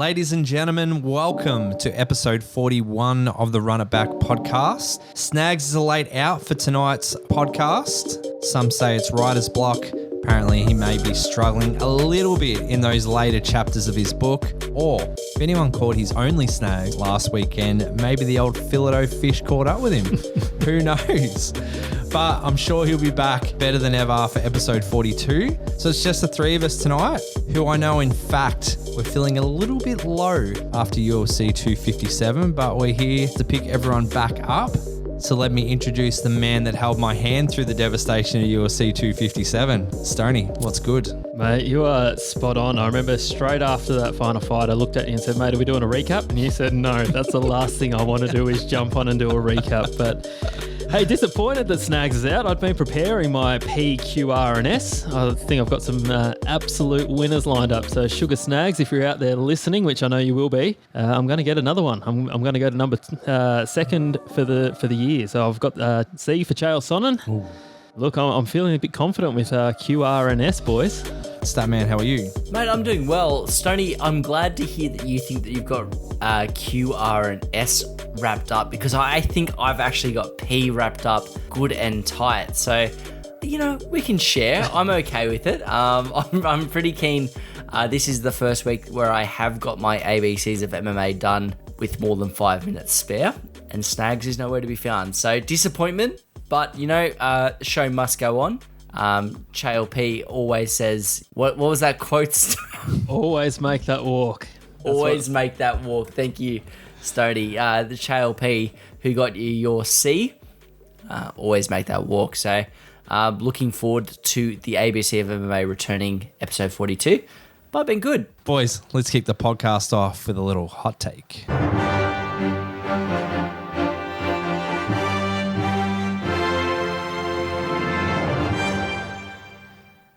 Ladies and gentlemen, welcome to episode 41 of the Run It Back podcast. Snags is late out for tonight's podcast. Some say it's writer's block. Apparently he may be struggling a little bit in those later chapters of his book. Or if anyone caught his only snag last weekend, maybe the old filet fish caught up with him. Who knows? But I'm sure he'll be back better than ever for episode 42. So it's just the three of us tonight, who I know in fact we're feeling a little bit low after UFC 257, but we're here to pick everyone back up. So let me introduce the man that held my hand through the devastation of UFC 257. Stoney, what's good? Mate, you are spot on. I remember straight after that final fight, I looked at you and said, mate, are we doing a recap? And you said, no, that's the last thing I want to do is jump on and do a recap. But hey, disappointed that Snags is out. I'd been preparing my P, Q, R, and S. I think I've got some absolute winners lined up. So Sugar Snags, if you're out there listening, which I know you will be, I'm going to get another one. I'm going to go to number second for the year. So I've got C for Chael Sonnen. Ooh. Look, I'm feeling a bit confident with Q, R, and S, boys. Statman, how are you? Mate, I'm doing well. Stoney, I'm glad to hear that you think that you've got Q, R, and S wrapped up, because I think I've actually got P wrapped up good and tight. So, you know, we can share. I'm okay with it. I'm pretty keen. This is the first week where I have got my ABCs of MMA done with more than 5 minutes spare, and Snags is nowhere to be found. So disappointment, but you know, the show must go on. Chael P always says, what was that quote? Always make that walk. Make that walk. Thank you, Stoney. The Chael P who got you your C, always make that walk. So looking forward to the ABC of MMA returning episode 42. But been good. Boys, let's kick the podcast off with a little hot take.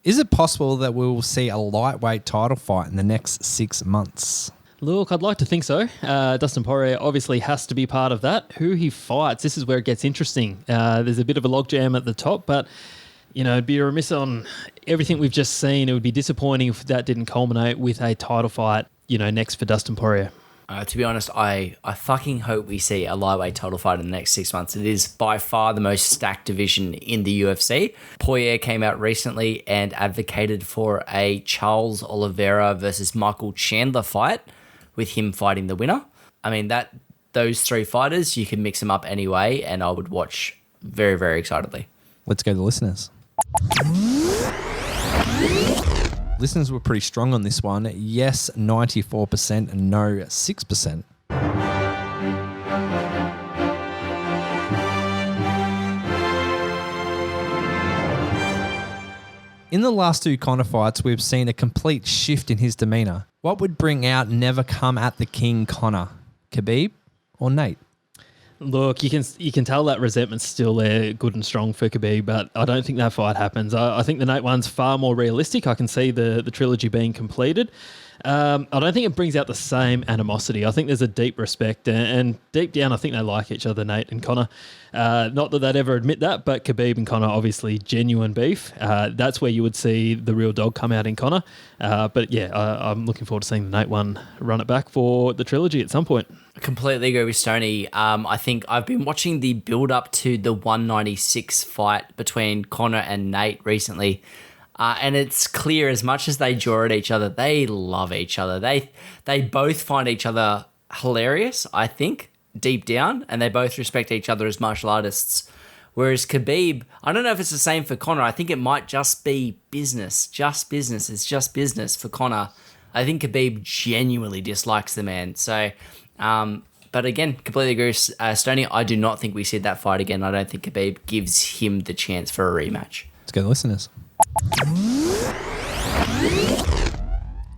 Is it possible that we will see a lightweight title fight in the next 6 months? Look, I'd like to think so. Dustin Poirier obviously has to be part of that. Who he fights, this is where it gets interesting. There's a bit of a logjam at the top, but you know, it'd be remiss on everything we've just seen. It would be disappointing if that didn't culminate with a title fight, you know, next for Dustin Poirier. To be honest, I fucking hope we see a lightweight title fight in the next 6 months. It is by far the most stacked division in the UFC. Poirier came out recently and advocated for a Charles Oliveira versus Michael Chandler fight, with him fighting the winner. I mean, those three fighters, you can mix them up anyway, and I would watch very, very excitedly. Let's go to the listeners. Listeners were pretty strong on this one. Yes, 94%, and no, 6%. In the last two Conor fights, we've seen a complete shift in his demeanour. What would bring out never come at the king Conor? Khabib or Nate? Look, you can tell that resentment's still there, good and strong for Khabib, but I don't think that fight happens. I think the Nate one's far more realistic. I can see the trilogy being completed. I don't think it brings out the same animosity. I think there's a deep respect, and deep down, I think they like each other, Nate and Conor. Not that they'd ever admit that, but Khabib and Conor, obviously genuine beef. That's where you would see the real dog come out in Conor. But yeah, I'm looking forward to seeing the Nate one run it back for the trilogy at some point. I completely agree with Stoney. I think I've been watching the build-up to the 196 fight between Conor and Nate recently. And it's clear, as much as they jaw at each other, they love each other. They both find each other hilarious, I think, deep down, and they both respect each other as martial artists. Whereas Khabib, I don't know if it's the same for Conor. I think it might just be business. Just business. It's just business for Conor. I think Khabib genuinely dislikes the man. So, but again, completely agree with Stoney. I do not think we see that fight again. I don't think Khabib gives him the chance for a rematch. Let's go to the listeners.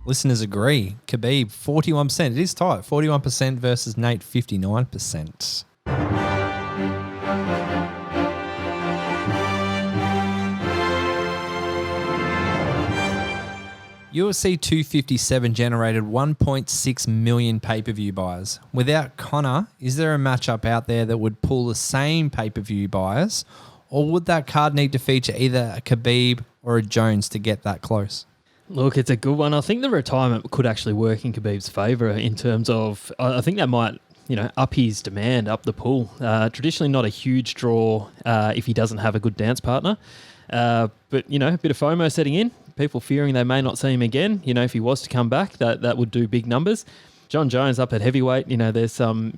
Listeners agree. Khabib, 41%. It is tight. 41% versus Nate, 59%. UFC 257 generated 1.6 million pay-per-view buyers. Without Conor, is there a matchup out there that would pull the same pay-per-view buyers, or would that card need to feature either a Khabib or a Jones to get that close? Look, it's a good one. I think the retirement could actually work in Khabib's favour in terms of, I think that might, up his demand, up the pool. Traditionally not a huge draw if he doesn't have a good dance partner. But, a bit of FOMO setting in, people fearing they may not see him again. If he was to come back, that would do big numbers. John Jones up at heavyweight, there's some,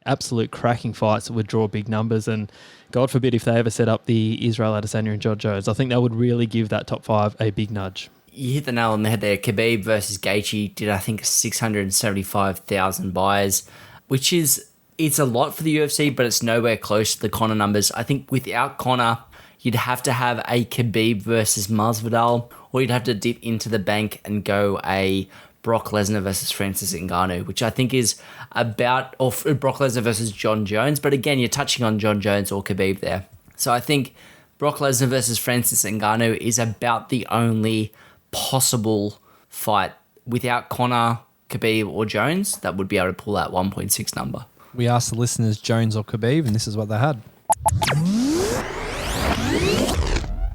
absolute cracking fights that would draw big numbers. And God forbid if they ever set up the Israel Adesanya and John Jones, I think that would really give that top 5 a big nudge. You hit the nail on the head there. Khabib versus Gaethje did, I think, 675,000 buys, which it's a lot for the UFC, but it's nowhere close to the Conor numbers. I think without Conor, you'd have to have a Khabib versus Masvidal, or you'd have to dip into the bank and go a Brock Lesnar versus Francis Ngannou, which I think is about, or Brock Lesnar versus John Jones. But again, you're touching on John Jones or Khabib there. So I think Brock Lesnar versus Francis Ngannou is about the only possible fight without Conor, Khabib, or Jones that would be able to pull that 1.6 number. We asked the listeners Jones or Khabib, and this is what they had.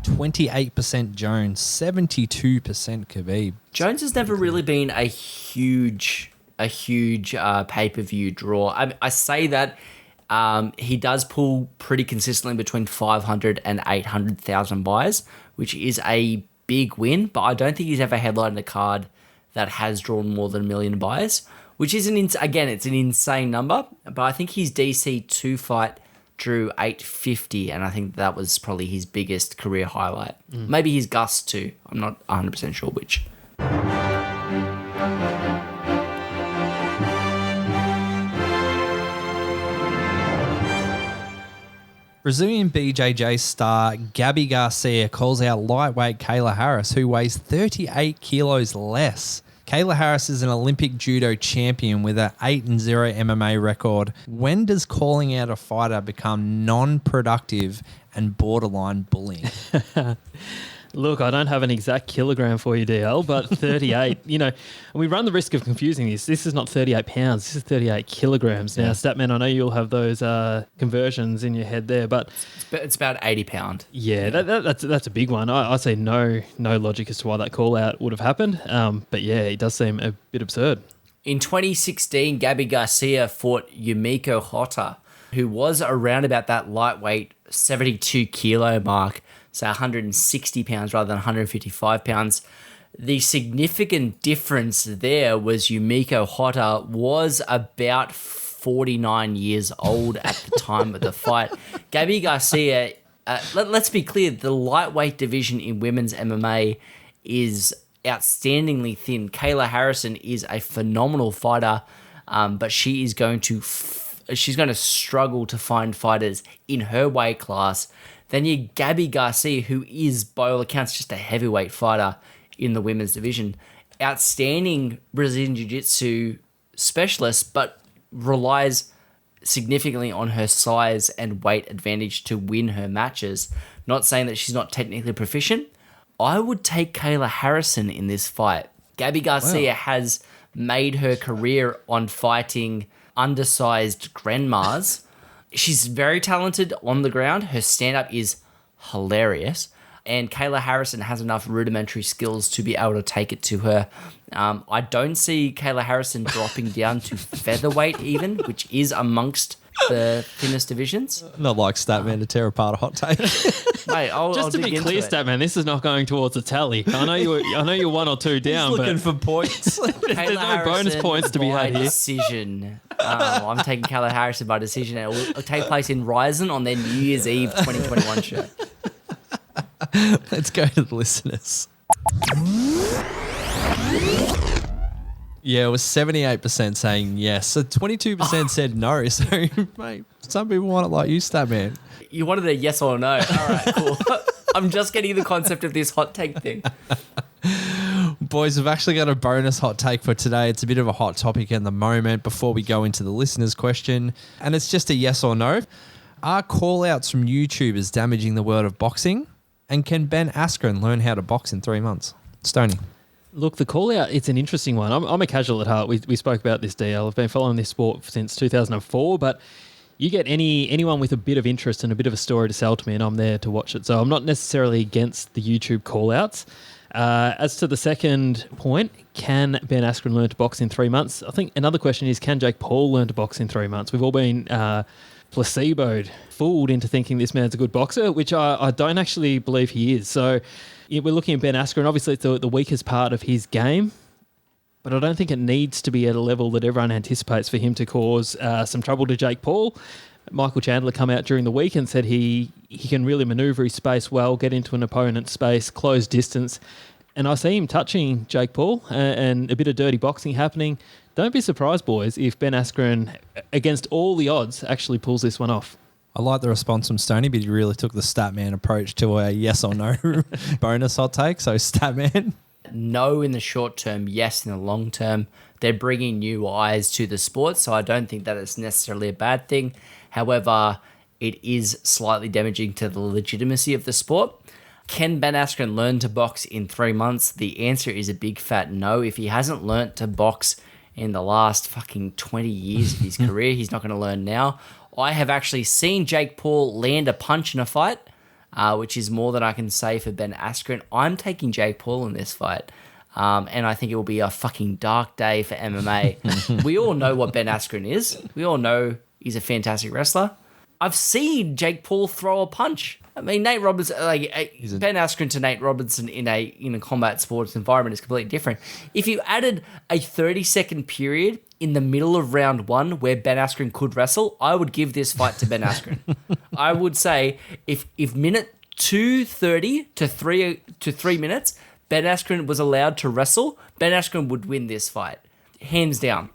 28% Jones, 72% Khabib. Jones has never really been a huge pay-per-view draw. I say that he does pull pretty consistently between 500 and 800,000 buys, which is a big win, but I don't think he's ever headlined a card that has drawn more than 1 million buys, which is it's an insane number, but I think his DC2 fight drew 850, and I think that was probably his biggest career highlight. Maybe his Gus too. I'm not 100% sure which. Brazilian BJJ star Gabby Garcia calls out lightweight Kayla Harris, who weighs 38 kilos less. Kayla Harris is an Olympic judo champion with an 8-0 MMA record. When does calling out a fighter become non-productive and borderline bullying? Look, I don't have an exact kilogram for you, DL, but 38, we run the risk of confusing this. This is not 38 pounds. This is 38 kilograms. Now, Statman, I know you'll have those conversions in your head there, but it's about 80 pound. Yeah, that's a big one. I see no logic as to why that call out would have happened. But yeah, it does seem a bit absurd. In 2016, Gabby Garcia fought Yumiko Hotta, who was around about that lightweight 72 kilo mark. So 160 pounds rather than 155 pounds. The significant difference there was Yumiko Hotta was about 49 years old at the time of the fight. Gabby Garcia, let's be clear, the lightweight division in women's MMA is outstandingly thin. Kayla Harrison is a phenomenal fighter, but she is going to struggle to find fighters in her weight class. Then you Gabby Garcia, who is, by all accounts, just a heavyweight fighter in the women's division. Outstanding Brazilian Jiu-Jitsu specialist, but relies significantly on her size and weight advantage to win her matches. Not saying that she's not technically proficient. I would take Kayla Harrison in this fight. Gabby Garcia has made her career on fighting undersized grandmas. She's very talented on the ground. Her stand-up is hilarious. And Kayla Harrison has enough rudimentary skills to be able to take it to her. I don't see Kayla Harrison dropping down to featherweight even, which is amongst the thinnest divisions. Not like Statman to tear apart a hot take. Mate, I'll to be clear, Statman, this is not going towards a tally. I know you're 1 or 2 down, He's looking for points. there's no bonus points to be had here. Decision. I'm taking Kayla Harrison by decision. It will take place in Ryzen on their New Year's Eve 2021 show. Let's go to the listeners. Yeah, it was 78% saying yes. So 22% said no. So, mate, some people want it like you, Statman. You wanted a yes or no. All right, cool. I'm just getting the concept of this hot take thing. Boys, we've actually got a bonus hot take for today. It's a bit of a hot topic in the moment before we go into the listener's question. And it's just a yes or no. Are call-outs from YouTubers damaging the world of boxing? And can Ben Askren learn how to box in 3 months? Stoney. Look, the call-out, it's an interesting one. I'm a casual at heart. We spoke about this, DL. I've been following this sport since 2004, but you get anyone with a bit of interest and a bit of a story to sell to me, and I'm there to watch it. So I'm not necessarily against the YouTube call-outs. As to the second point, can Ben Askren learn to box in 3 months? I think another question is, can Jake Paul learn to box in 3 months? We've all been placeboed, fooled into thinking this man's a good boxer, which I don't actually believe he is. So we're looking at Ben Askren. Obviously, it's the weakest part of his game, but I don't think it needs to be at a level that everyone anticipates for him to cause some trouble to Jake Paul. Michael Chandler come out during the week and said he can really manoeuvre his space well, get into an opponent's space, close distance. And I see him touching Jake Paul and a bit of dirty boxing happening. Don't be surprised, boys, if Ben Askren, against all the odds, actually pulls this one off. I like the response from Stoney, but he really took the Statman approach to a yes or no bonus hot take. So Statman. No in the short term, yes in the long term. They're bringing new eyes to the sport, so I don't think that it's necessarily a bad thing. However, it is slightly damaging to the legitimacy of the sport. Can Ben Askren learn to box in 3 months? The answer is a big fat no. If he hasn't learnt to box in the last fucking 20 years of his career, he's not going to learn now. I have actually seen Jake Paul land a punch in a fight, which is more than I can say for Ben Askren. I'm taking Jake Paul in this fight. And I think it will be a fucking dark day for MMA. We all know what Ben Askren is. We all know he's a fantastic wrestler. I've seen Jake Paul throw a punch. I mean, Nate Robinson, Ben Askren to Nate Robinson in a combat sports environment is completely different. If you added a 30-second period in the middle of round 1 where Ben Askren could wrestle, I would give this fight to Ben Askren. I would say if minute 2:30 to 3 minutes, Ben Askren was allowed to wrestle, Ben Askren would win this fight, hands down.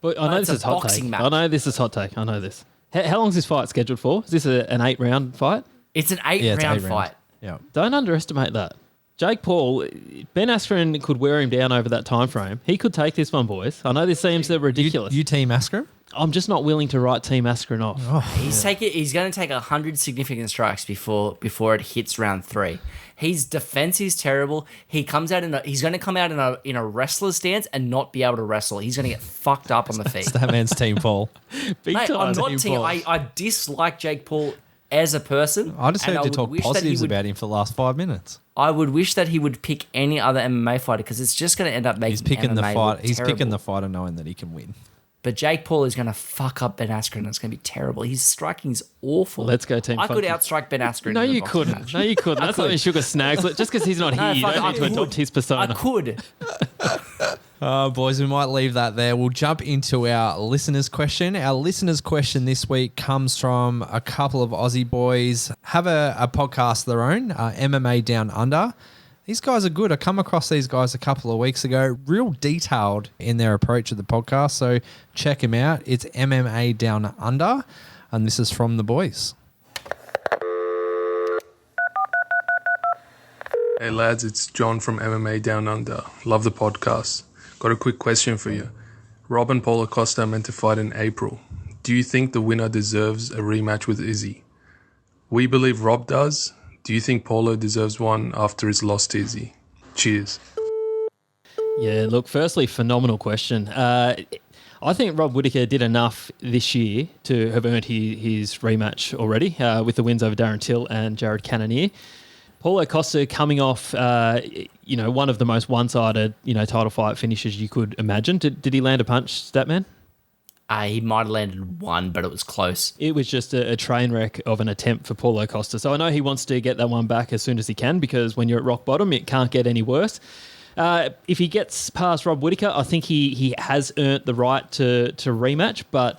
But I know this is hot take. I know this is hot take. I know this. How long is this fight scheduled for? Is this an 8-round fight? It's an 8-round fight. Yeah. Don't underestimate that. Jake Paul, Ben Askren could wear him down over that time frame. He could take this one, boys. I know this seems ridiculous. You team Askren? I'm just not willing to write Team Askren off. He's going to take 100 significant strikes before it hits round 3. His defense is terrible. He's going to come out in a wrestler's stance and not be able to wrestle. He's going to get fucked up on the feet. That man's team Paul. Big Mate, time. I'm not team. I dislike Jake Paul as a person. I just heard you talk positives about him for the last 5 minutes. I would wish that he would pick any other MMA fighter because it's just going to end up making MMA look He's terrible. picking the fighter knowing that he can win. But Jake Paul is going to fuck up Ben Askren and it's going to be terrible. His striking is awful. Let's go team. I could outstrike Ben Askren. No, you couldn't. No, you couldn't. That's not in Sugar Snagless. Just because he's not here, you don't need to adopt his persona. I could. Boys, we might leave that there. We'll jump into our listeners' question. Our listeners' question this week comes from a couple of Aussie boys. Have a podcast of their own, MMA Down Under. These guys are good. I come across these guys a couple of weeks ago, real detailed in their approach of the podcast. So check them out. It's MMA Down Under, and this is from the boys. Hey lads, it's John from MMA Down Under. Love the podcast. Got a quick question for you. Rob and Paulo Costa are meant to fight in April. Do you think the winner deserves a rematch with Izzy? We believe Rob does. Do you think Paulo deserves one after his loss to Izzy? Cheers. Yeah, look, firstly, phenomenal question. I think Rob Whittaker did enough this year to have earned his rematch already with the wins over Darren Till and Jared Cannonier. Paulo Costa coming off, one of the most one-sided, title fight finishes you could imagine. Did he land a punch, Statman? He might have landed one, but it was close. It was just a train wreck of an attempt for Paulo Costa. So I know he wants to get that one back as soon as he can because when you're at rock bottom, it can't get any worse. If he gets past Rob Whittaker, I think he has earned the right to rematch. But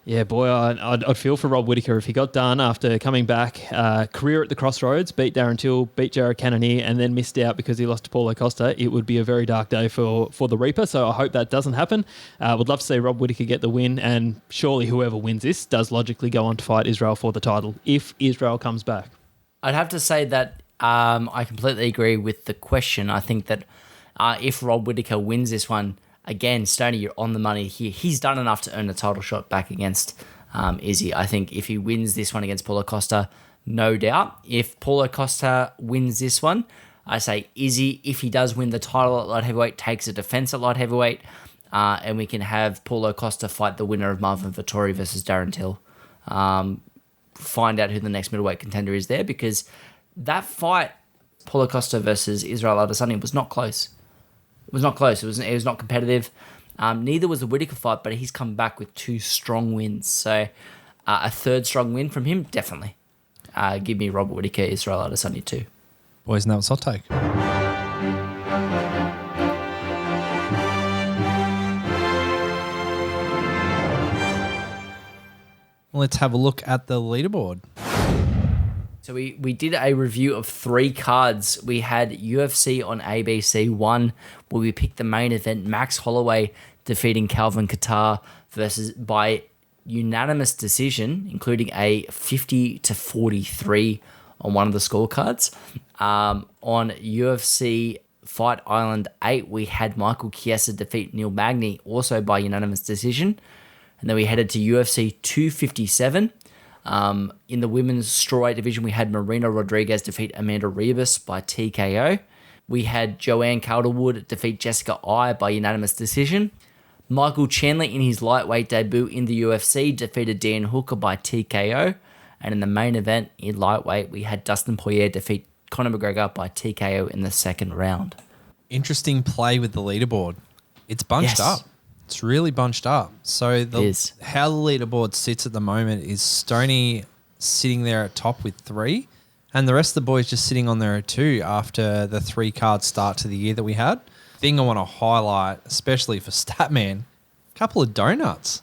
yeah, boy, I'd feel for Rob Whittaker if he got done after coming back, career at the crossroads, beat Darren Till, beat Jared Cannonier, and then missed out because he lost to Paulo Costa. It would be a very dark day for the Reaper, so I hope that doesn't happen. Would love to see Rob Whittaker get the win, and surely whoever wins this does logically go on to fight Israel for the title, if Israel comes back. I'd have to say that I completely agree with the question. I think that if Rob Whittaker wins this one, again, Stoney, you're on the money here. He's done enough to earn a title shot back against Izzy. I think if he wins this one against Paulo Costa, no doubt. If Paulo Costa wins this one, I say Izzy, if he does win the title at light heavyweight, takes a defense at light heavyweight, and we can have Paulo Costa fight the winner of Marvin Vettori versus Darren Till. Find out who the next middleweight contender is there, because that fight Paulo Costa versus Israel Adesanya was not close. It was not close. It was not competitive. Neither was the Whittaker fight, but he's come back with 2 strong wins. So a third strong win from him, definitely. Give me Robert Whittaker, Israel Adesanya too. Boys, and that was hot take. Let's have a look at the leaderboard. So we did a review of 3 cards. We had UFC on ABC 1, where we picked the main event, Max Holloway defeating Calvin Kattar versus by unanimous decision, including a 50-43 on one of the scorecards. On UFC Fight Island 8, we had Michael Chiesa defeat Neil Magny, also by unanimous decision. And then we headed to UFC 257. In the women's strawweight division, we had Marina Rodriguez defeat Amanda Ribas by TKO. We had Joanne Calderwood defeat Jessica Ai by unanimous decision. Michael Chandler, in his lightweight debut in the UFC, defeated Dan Hooker by TKO. And in the main event in lightweight, we had Dustin Poirier defeat Conor McGregor by TKO in the second round. Interesting play with the leaderboard. It's bunched up. It's really bunched up. So how the leaderboard sits at the moment is Stoney sitting there at top with 3, and the rest of the boys just sitting on there at 2 after the 3 card start to the year that we had. Thing I want to highlight, especially for Statman, couple of donuts.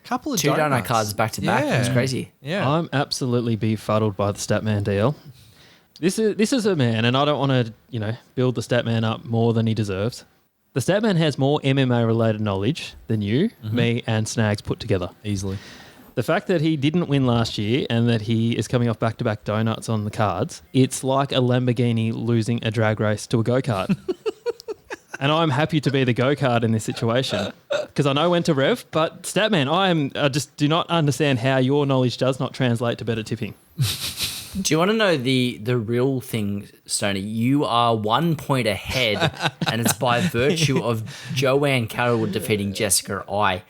2 donut cards back to back. That's crazy. Yeah, I'm absolutely befuddled by the Statman deal. This is a man, and I don't want to build the Statman up more than he deserves. The Statman has more MMA-related knowledge than you, me, and Snags put together. Easily. The fact that he didn't win last year and that he is coming off back-to-back donuts on the cards, it's like a Lamborghini losing a drag race to a go-kart. And I'm happy to be the go-kart in this situation because I know when to rev. But Statman, I just do not understand how your knowledge does not translate to better tipping. Do you want to know the real thing, Stoney? You are 1 point ahead, and it's by virtue of Joanne Calderwood defeating Jessica Ai.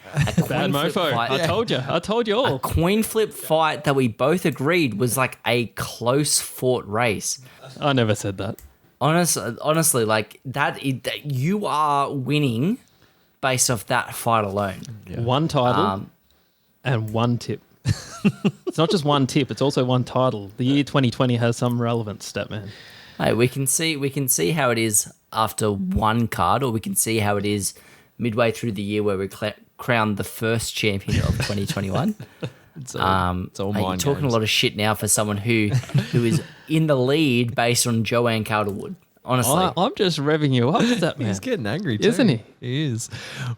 Bad mofo. I told you all. A coin flip fight that we both agreed was like a close fought race. I never said that. Honestly, like that, you are winning based off that fight alone. Yeah. 1 title and 1 tip. It's not just 1 tip; it's also 1 title. The year 2020 has some relevance, Statman. Hey, we can see how it is after 1 card, or we can see how it is midway through the year where we crowned the first champion of 2021. It's all you're talking a lot of shit now for someone who is in the lead based on Joanne Calderwood. Honestly, I'm just revving you up, Statman. He's getting angry too. Isn't he? He is.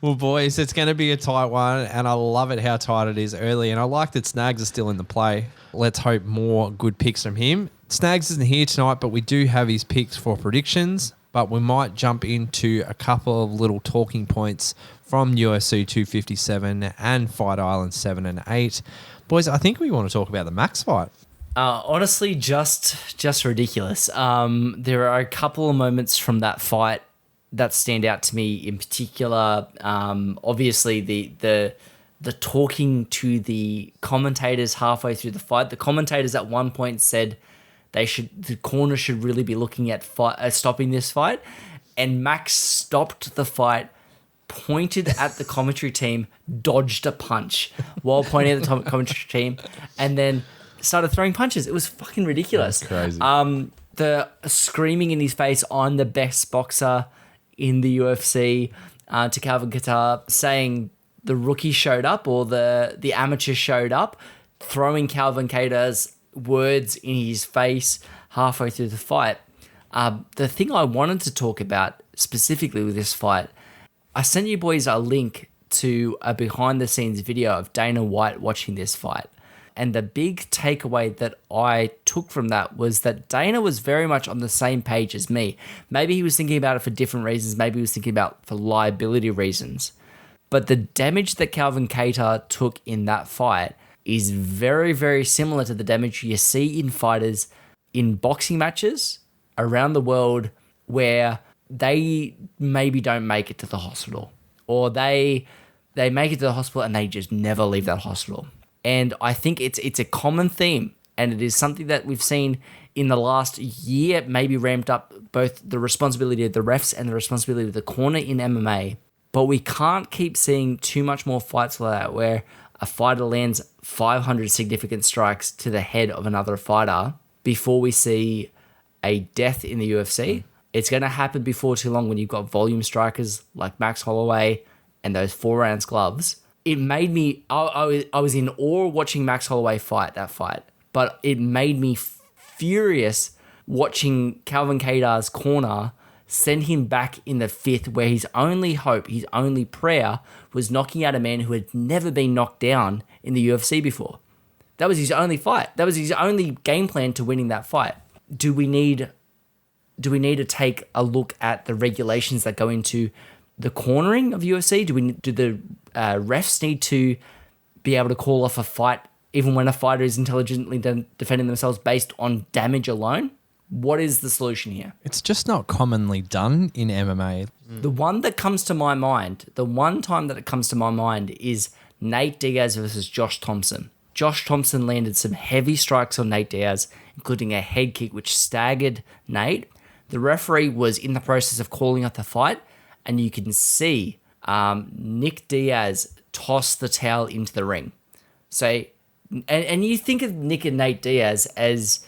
Well, boys, it's going to be a tight one, and I love it how tight it is early, and I like that Snags is still in the play. Let's hope more good picks from him. Snags isn't here tonight, but we do have his picks for predictions, but we might jump into a couple of little talking points from UFC 257 and Fight Island 7 and 8. Boys, I think we want to talk about the Max fight. Honestly, just ridiculous. There are a couple of moments from that fight that stand out to me in particular. Obviously, the talking to the commentators halfway through the fight. The commentators at one point said the corner should really be looking at stopping this fight, and Max stopped the fight, pointed at the commentary team, dodged a punch while pointing at the commentary team, and then started throwing punches. It was fucking ridiculous. That's crazy. The screaming in his face, "I'm the best boxer in the UFC," to Calvin Kattar, saying the rookie showed up or the amateur showed up, throwing Calvin Kattar's words in his face halfway through the fight. The thing I wanted to talk about specifically with this fight, I sent you boys a link to a behind-the-scenes video of Dana White watching this fight. And the big takeaway that I took from that was that Dana was very much on the same page as me. Maybe he was thinking about it for different reasons. Maybe he was thinking about it for liability reasons. But the damage that Calvin Kattar took in that fight is very, very similar to the damage you see in fighters in boxing matches around the world where they maybe don't make it to the hospital, or they make it to the hospital and they just never leave that hospital. And I think it's a common theme And it is something that we've seen in the last year, maybe ramped up both the responsibility of the refs and the responsibility of the corner in MMA. But we can't keep seeing too much more fights like that where a fighter lands 500 significant strikes to the head of another fighter before we see a death in the UFC. It's going to happen before too long when you've got volume strikers like Max Holloway and those 4-ounce gloves. It made me, I was in awe watching Max Holloway fight that fight, but it made me furious watching Calvin Kedar's corner send him back in the 5th, where his only hope, his only prayer was knocking out a man who had never been knocked down in the UFC before. That was his only fight. That was his only game plan to winning that fight. Do we need to take a look at the regulations that go into the cornering of UFC? Do the refs need to be able to call off a fight even when a fighter is intelligently defending themselves based on damage alone? What is the solution here? It's just not commonly done in MMA. The one that comes to my mind, the one time that it comes to my mind is Nate Diaz versus Josh Thompson. Josh Thompson landed some heavy strikes on Nate Diaz, including a head kick which staggered Nate. The referee was in the process of calling off the fight, and you can see Nick Diaz toss the towel into the ring. So, and you think of Nick and Nate Diaz as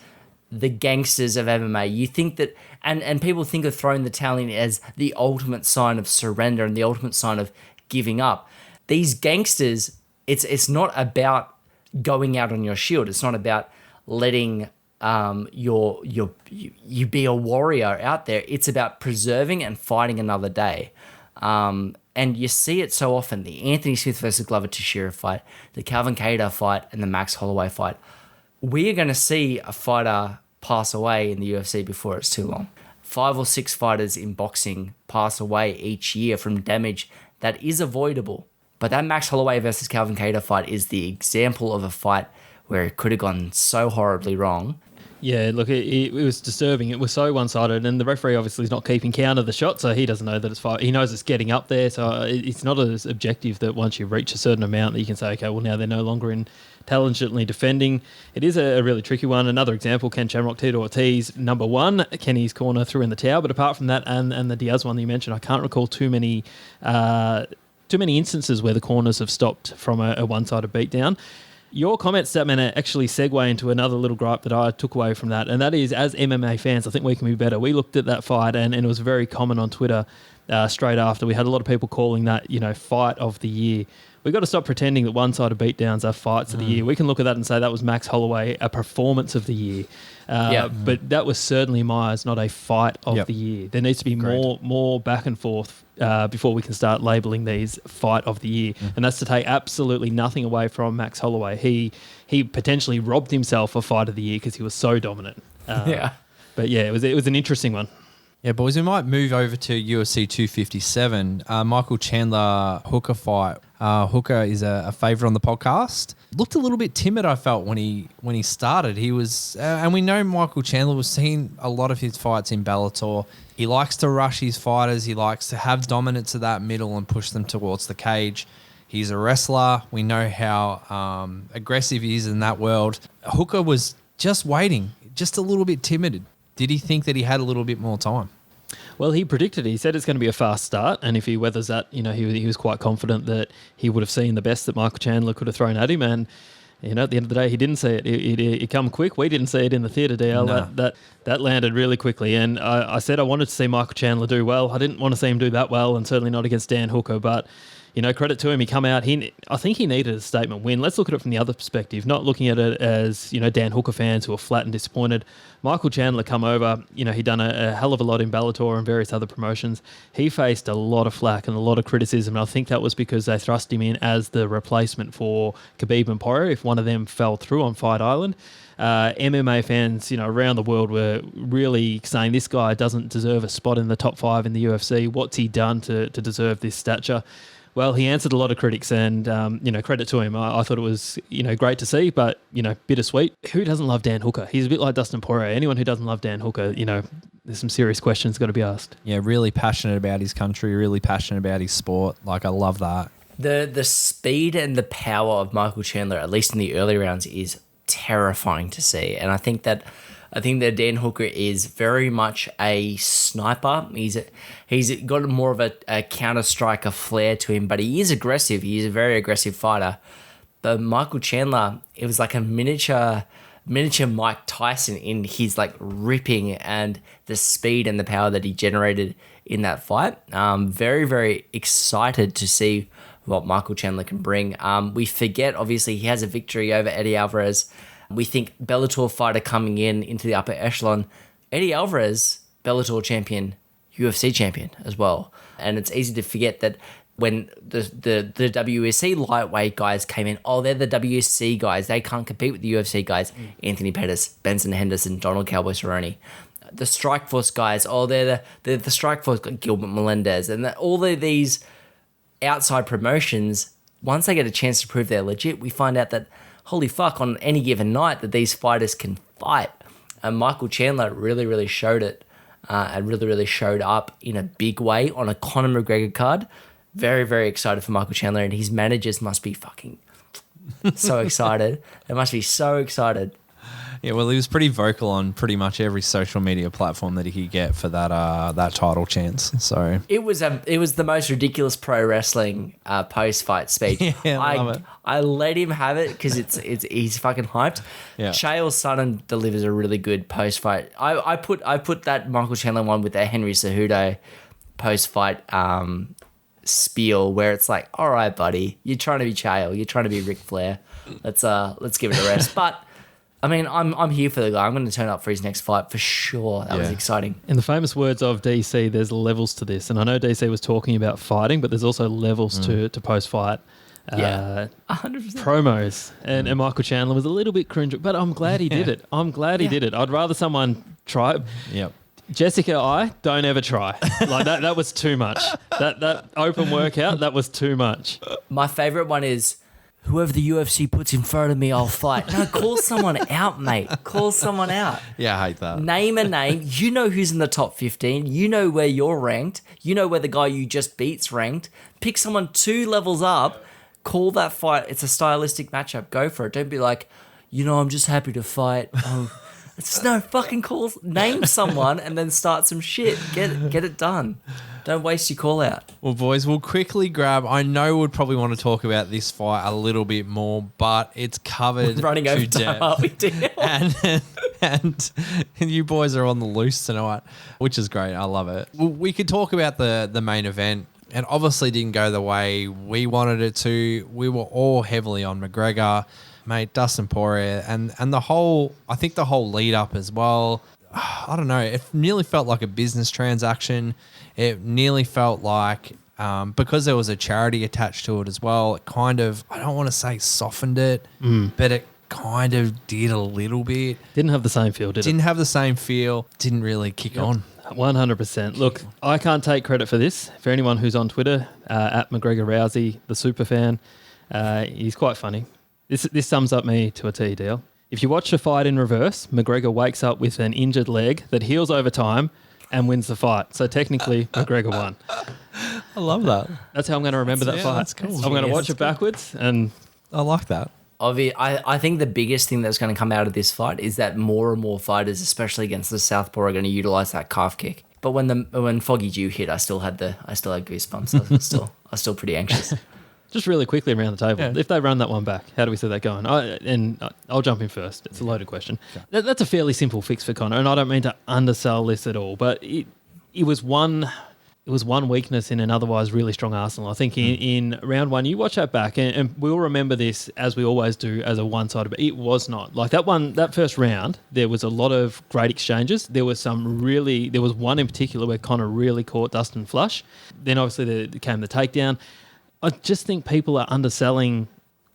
the gangsters of MMA. You think that, and people think of throwing the towel in as the ultimate sign of surrender and the ultimate sign of giving up. These gangsters, it's not about going out on your shield. It's not about letting you be a warrior out there. It's about preserving and fighting another day. And you see it so often. The Anthony Smith versus Glover Teixeira fight, the Calvin Kattar fight, and the Max Holloway fight. We are going to see a fighter pass away in the UFC before it's too long. 5 or 6 fighters in boxing pass away each year from damage that is avoidable. But that Max Holloway versus Calvin Kattar fight is the example of a fight where it could have gone so horribly wrong. Yeah, look, it was disturbing. It was so one-sided, and the referee obviously is not keeping count of the shot, so he doesn't know that it's five. He knows it's getting up there, so it's not as objective that once you reach a certain amount that you can say, okay, well, now they're no longer intelligently defending. It is a really tricky one. Another example, Ken Shamrock, Tito Ortiz, number 1, Kenny's corner threw in the towel, but apart from that and the Diaz one that you mentioned, I can't recall too many instances where the corners have stopped from a one-sided beatdown. Your comments, Statman, actually segue into another little gripe that I took away from that, and that is, as MMA fans, I think we can be better. We looked at that fight, and it was very common on Twitter straight after. We had a lot of people calling that, fight of the year. We've got to stop pretending that one-sided beatdowns are fights of the year. We can look at that and say that was Max Holloway, a performance of the year. But that was certainly Myers, not a fight of the year. There needs to be more back and forth before we can start labelling these fight of the year. And that's to take absolutely nothing away from Max Holloway. He potentially robbed himself a fight of the year because he was so dominant. But yeah, it was an interesting one. Yeah, boys, we might move over to UFC 257. Michael Chandler Hooker fight. Hooker is a favourite on the podcast. Looked a little bit timid, I felt, when he started. He was, and we know Michael Chandler was seeing a lot of his fights in Bellator. He likes to rush his fighters. He likes to have dominance of that middle and push them towards the cage. He's a wrestler. We know how aggressive he is in that world. Hooker was just waiting, just a little bit timid. Did he think that he had a little bit more time? Well, he predicted it. He said it's going to be a fast start, and if he weathers that, he was quite confident that he would have seen the best that Michael Chandler could have thrown at him, and at the end of the day, he didn't see it. It come quick. We didn't see it in the theatre, DL. No. That landed really quickly, and I said I wanted to see Michael Chandler do well. I didn't want to see him do that well, and certainly not against Dan Hooker, but credit to him. He come out. I think he needed a statement win. Let's look at it from the other perspective, not looking at it as, Dan Hooker fans who are flat and disappointed. Michael Chandler come over. He'd done a hell of a lot in Bellator and various other promotions. He faced a lot of flack and a lot of criticism, and I think that was because they thrust him in as the replacement for Khabib and Poirier if one of them fell through on Fight Island. MMA fans, around the world were really saying this guy doesn't deserve a spot in the top 5 in the UFC. What's he done to deserve this stature? Well, he answered a lot of critics, and credit to him. I thought it was great to see, but bittersweet. Who doesn't love Dan Hooker? He's a bit like Dustin Poirier. Anyone who doesn't love Dan Hooker, there's some serious questions got to be asked. Yeah, really passionate about his country, really passionate about his sport. Like, I love that. The speed and the power of Michael Chandler, at least in the early rounds, is terrifying to see. And I think that Dan Hooker is very much a sniper. He's got more of a counter striker flair to him, but he is aggressive. He is a very aggressive fighter. But Michael Chandler, it was like a miniature Mike Tyson in his like ripping and the speed and the power that he generated in that fight. Very, very excited to see what Michael Chandler can bring. We forget, obviously, he has a victory over Eddie Alvarez. We think Bellator fighter coming into the upper echelon. Eddie Alvarez, Bellator champion, UFC champion as well. And it's easy to forget that when the WSC lightweight guys came in, they're the WSC guys. They can't compete with the UFC guys. Anthony Pettis, Benson Henderson, Donald Cowboy Cerrone. The Strikeforce guys, they're the Strikeforce, Gilbert Melendez. And all of these outside promotions, once they get a chance to prove they're legit, we find out that, holy fuck, on any given night that these fighters can fight. And Michael Chandler really, really showed it and really, really showed up in a big way on a Conor McGregor card. Very, very excited for Michael Chandler, and his managers must be fucking so excited. They must be so excited. Yeah, well, he was pretty vocal on pretty much every social media platform that he could get for that title chance. So it was the most ridiculous pro wrestling post fight speech. Yeah, I love it. I let him have it because he's fucking hyped. Yeah. Chael Sonnen delivers a really good post fight. I put that Michael Chandler one with that Henry Cejudo post fight spiel where it's like, all right, buddy, you're trying to be Chael, you're trying to be Ric Flair. Let's give it a rest. But I mean, I'm here for the guy. I'm going to turn up for his next fight for sure. That was exciting. In the famous words of DC, there's levels to this. And I know DC was talking about fighting, but there's also levels to post-fight 100%. promos. And Michael Chandler was a little bit cringe, but I'm glad he did it. I'm glad he did it. I'd rather someone try it. Yep. Jessica, don't ever try. Like that was too much. That open workout, that was too much. My favorite one is, whoever the UFC puts in front of me, I'll fight. No, call someone out, mate. Call someone out. Yeah, I hate that. Name a name. You know who's in the top 15. You know where you're ranked. You know where the guy you just beat's ranked. Pick someone 2 levels up. Call that fight. It's a stylistic matchup. Go for it. Don't be like, I'm just happy to fight. It's just no fucking calls. Name someone and then start some shit. Get it done. Don't waste your call out. Well, boys, we'll quickly grab. I know we'd probably want to talk about this fight a little bit more, but it's covered. We're running over time, aren't we, dear? and you boys are on the loose tonight, which is great. I love it. We could talk about the main event. It obviously didn't go the way we wanted it to. We were all heavily on McGregor. Mate, Dustin Poirier, and the whole lead up as well. I don't know. It nearly felt like a business transaction. It nearly felt like, because there was a charity attached to it as well, it kind of, I don't want to say softened it, but it kind of did a little bit. Didn't have the same feel, did it? Didn't have the same feel. Didn't really kick on. 100%. Look, I can't take credit for this. For anyone who's on Twitter, at McGregor Rousey, the super fan, he's quite funny. This sums up me to a T, Deal. If you watch the fight in reverse, McGregor wakes up with an injured leg that heals over time and wins the fight. So technically, McGregor won. I love that. That's how I'm going to remember that fight. That's cool. I'm going to watch it backwards, and I like that. I think the biggest thing that's going to come out of this fight is that more and more fighters, especially against the southpaw, are going to utilize that calf kick. But when Foggy Dew hit, I still had goosebumps. I was still pretty anxious. just really quickly around the table, if they run that one back, how do we see that going? I'll jump in first. It's a loaded question. That's a fairly simple fix for Conor, and I don't mean to undersell this at all, but it was one weakness in an otherwise really strong Arsenal. I think in round one, you watch that back, and we'll remember this as we always do as a one-sided, but it was not. Like that first round, there was a lot of great exchanges. There was one in particular where Conor really caught Dustin flush. Then obviously there came the takedown. I just think people are underselling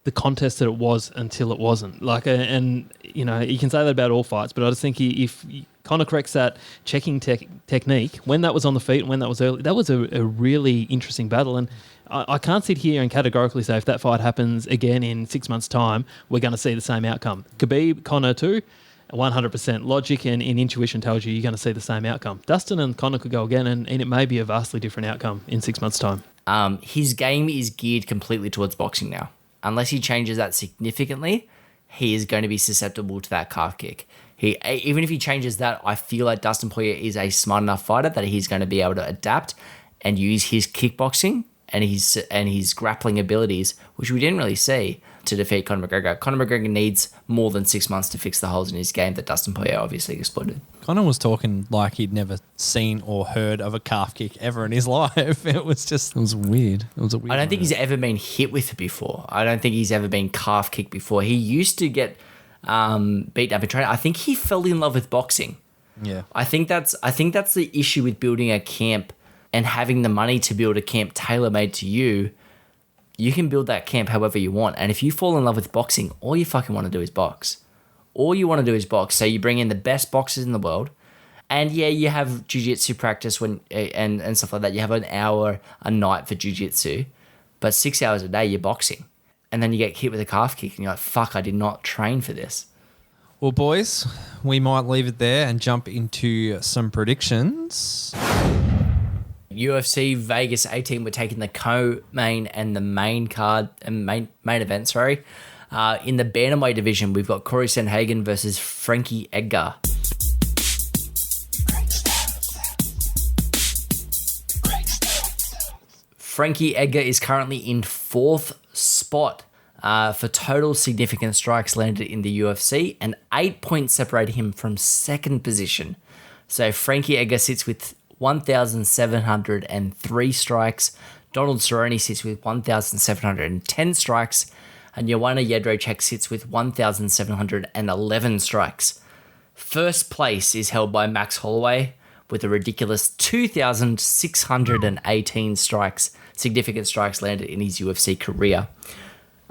the contest that it was until it wasn't. Like, and you can say that about all fights, but I just think if Conor corrects that checking technique, when that was on the feet and when that was early, that was a really interesting battle. And I can't sit here and categorically say if that fight happens again in 6 months' time, we're going to see the same outcome. Khabib, Conor too, 100%. Logic and intuition tells you you're going to see the same outcome. Dustin and Conor could go again, and it may be a vastly different outcome in 6 months' time. His game is geared completely towards boxing now. Unless he changes that significantly, he is going to be susceptible to that calf kick. Even if he changes that, I feel like Dustin Poirier is a smart enough fighter that he's going to be able to adapt and use his kickboxing and his grappling abilities, which we didn't really see, to defeat Conor McGregor. Conor McGregor needs more than 6 months to fix the holes in his game that Dustin Poirier obviously exploited. Conor was talking like he'd never seen or heard of a calf kick ever in his life. It was weird. It was a weird. I don't think he's ever been hit with it before. I don't think he's ever been calf kicked before. He used to get beat up in training. I think he fell in love with boxing. Yeah. I think that's the issue with building a camp and having the money to build a camp tailor-made to you. You can build that camp however you want. And if you fall in love with boxing, all you fucking want to do is box. All you want to do is box. So you bring in the best boxers in the world. And yeah, you have jiu-jitsu practice and stuff like that. You have an hour a night for jiu-jitsu. But 6 hours a day, you're boxing. And then you get hit with a calf kick and you're like, fuck, I did not train for this. Well, boys, we might leave it there and jump into some predictions. UFC Vegas 18, we're taking the co-main and the main card and main event, sorry. In the bantamweight division, we've got Corey Sandhagen versus Frankie Edgar. Frankie Edgar is currently in 4th spot for total significant strikes landed in the UFC, and 8 points separate him from 2nd position. So Frankie Edgar sits with 1,703 strikes. Donald Cerrone sits with 1,710 strikes. And Joanna Jędrzejczyk sits with 1,711 strikes. First place is held by Max Holloway with a ridiculous 2,618 strikes, significant strikes landed in his UFC career.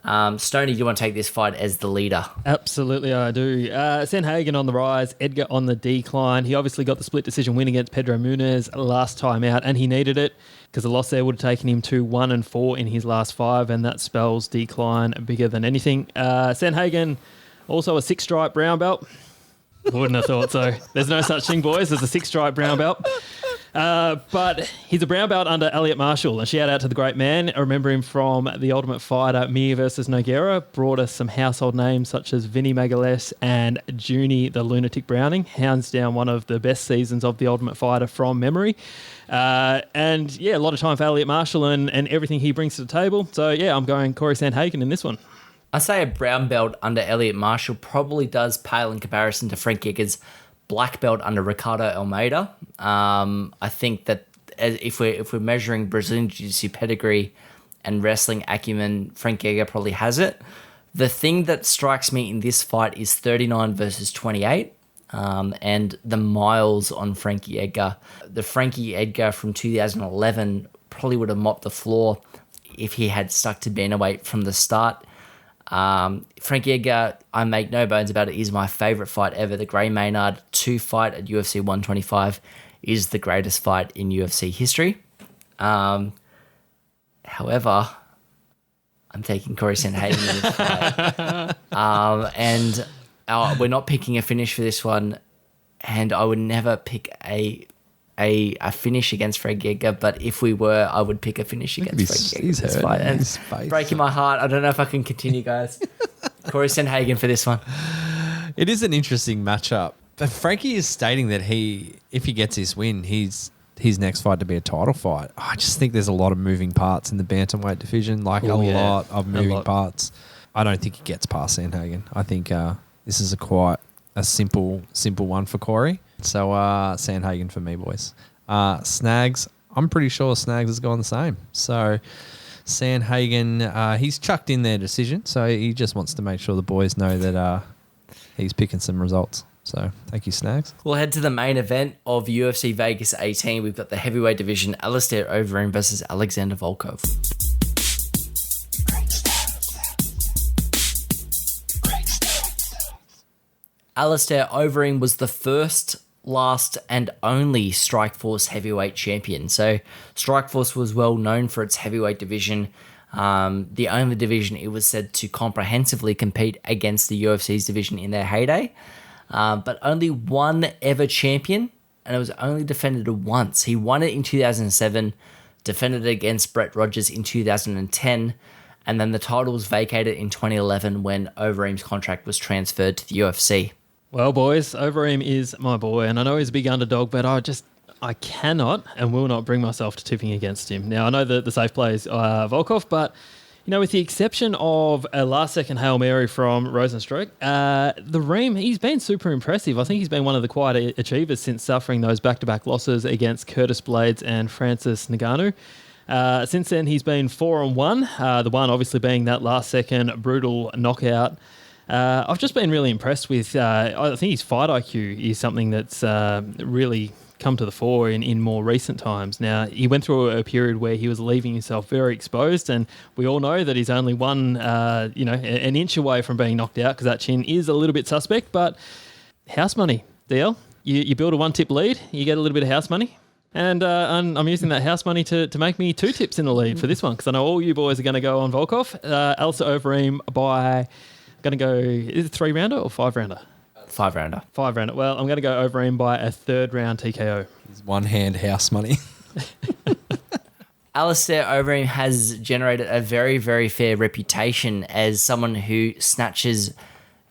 Stoney, do you want to take this fight as the leader? Absolutely, I do. Sandhagen on the rise, Edgar on the decline. He obviously got the split decision win against Pedro Munez last time out, and he needed it because the loss there would have taken him to 1-4 in his last 5, and that spells decline bigger than anything. Sandhagen, also a 6-stripe brown belt. Wouldn't have thought so. There's no such thing, boys, as a 6-stripe brown belt. But he's a brown belt under Elliot Marshall, and shout out to the great man. I remember him from The Ultimate Fighter, Mir versus Nogueira. Brought us some household names such as Vinny Magalhaes and Junie the Lunatic Browning. Hands down one of the best seasons of The Ultimate Fighter from memory. And yeah, a lot of time for Elliot Marshall and everything he brings to the table. So yeah, I'm going Corey Sandhagen in this one. I say a brown belt under Elliot Marshall probably does pale in comparison to Frankie Edgar's black belt under Ricardo Almeida. I think that if we're measuring Brazilian Jiu-Jitsu pedigree and wrestling acumen, Frankie Edgar probably has it. The thing that strikes me in this fight is 39 versus 28, and the miles on Frankie Edgar. The Frankie Edgar from 2011 probably would have mopped the floor if he had stuck to bantamweight from the start. Frankie Edgar, I make no bones about it, is my favourite fight ever. The Gray Maynard 2 fight at UFC 125 is the greatest fight in UFC history. However, I'm taking Corey Sandhagen in this fight. And we're not picking a finish for this one, and I would never pick a finish against Frankie Edgar, but if we were, I would pick a finish against Frankie Edgar in this fight. And it's breaking my heart. I don't know if I can continue, guys. Corey Sandhagen for this one. It is an interesting matchup. But Frankie is stating that if he gets his win, his next fight to be a title fight. I just think there's a lot of moving parts in the bantamweight division, lot of moving parts. I don't think he gets past Sandhagen. I think this is quite a simple one for Corey. So Sandhagen for me, boys. Snags, I'm pretty sure Snags has gone the same. So Sandhagen, he's chucked in their decision. So he just wants to make sure the boys know that he's picking some results. So thank you, Snags. We'll head to the main event of UFC Vegas 18. We've got the heavyweight division, Alistair Overeem versus Alexander Volkov. Alistair Overeem was the first, last, and only Strikeforce heavyweight champion. So Strikeforce was well known for its heavyweight division, the only division it was said to comprehensively compete against the UFC's division in their heyday. But only one ever champion, and it was only defended once. He won it in 2007, defended it against Brett Rogers in 2010, And then the title was vacated in 2011 when Overeem's contract was transferred to the UFC. Well, boys, Overeem is my boy, and I know he's a big underdog, but I cannot and will not bring myself to tipping against him. Now, I know that the safe play is Volkov, but with the exception of a last-second Hail Mary from Rosenstruck, the Reem, he's been super impressive. I think he's been one of the quiet achievers since suffering those back-to-back losses against Curtis Blades and Francis Ngannou. Since then, he's been 4-1, the one obviously being that last-second brutal knockout. I've just been really impressed with, I think his fight IQ is something that's really come to the fore in more recent times. Now, he went through a period where he was leaving himself very exposed, and we all know that he's only an inch away from being knocked out because that chin is a little bit suspect, but house money, DL. You build a one-tip lead, you get a little bit of house money. And I'm using that house money to make me 2 tips in the lead for this one because I know all you boys are going to go on Volkov. Alistair Overeem by, going to go, is it 3-rounder or 5-rounder? 5-rounder. 5-rounder. Well, I'm going to go Overeem by a 3rd round TKO. His one-hand house money. Alistair Overeem has generated a very, very fair reputation as someone who snatches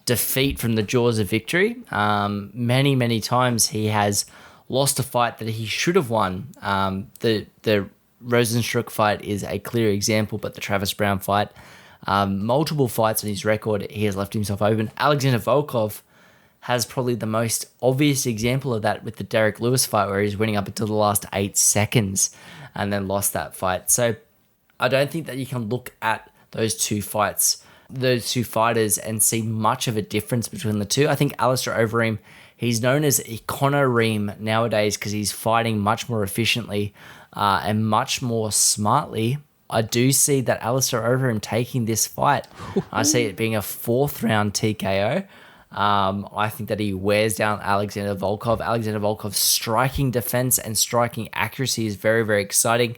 defeat from the jaws of victory. Many, many times he has lost a fight that he should have won. The Rosenstruck fight is a clear example, but the Travis Brown fight, multiple fights on his record, he has left himself open. Alexander Volkov has probably the most obvious example of that with the Derek Lewis fight where he's winning up until the last 8 seconds and then lost that fight. So I don't think that you can look at those two fights, those two fighters, and see much of a difference between the two. I think Alistair Overeem, he's known as Conor Reem nowadays because he's fighting much more efficiently and much more smartly. I do see that Alistair Overeem taking this fight. I see it being a 4th round TKO. I think that he wears down Alexander Volkov. Alexander Volkov's striking defense and striking accuracy is very, very exciting.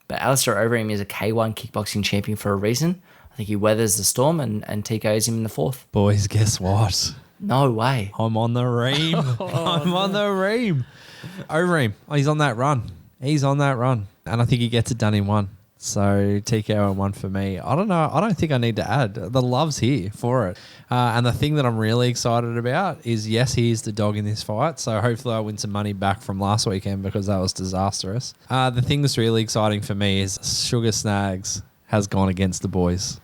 But Alistair Overeem is a K1 kickboxing champion for a reason. I think he weathers the storm and TKOs him in the 4th. Boys, guess what? No way. I'm on the ream. On the ream. Overeem, he's on that run. He's on that run. And I think he gets it done in 1. So TKO in 1 for me. I don't know. I don't think I need to add. The love's here for it. And the thing that I'm really excited about is, yes, he is the dog in this fight. So hopefully I win some money back from last weekend because that was disastrous. The thing that's really exciting for me is Sugar Snags has gone against the boys.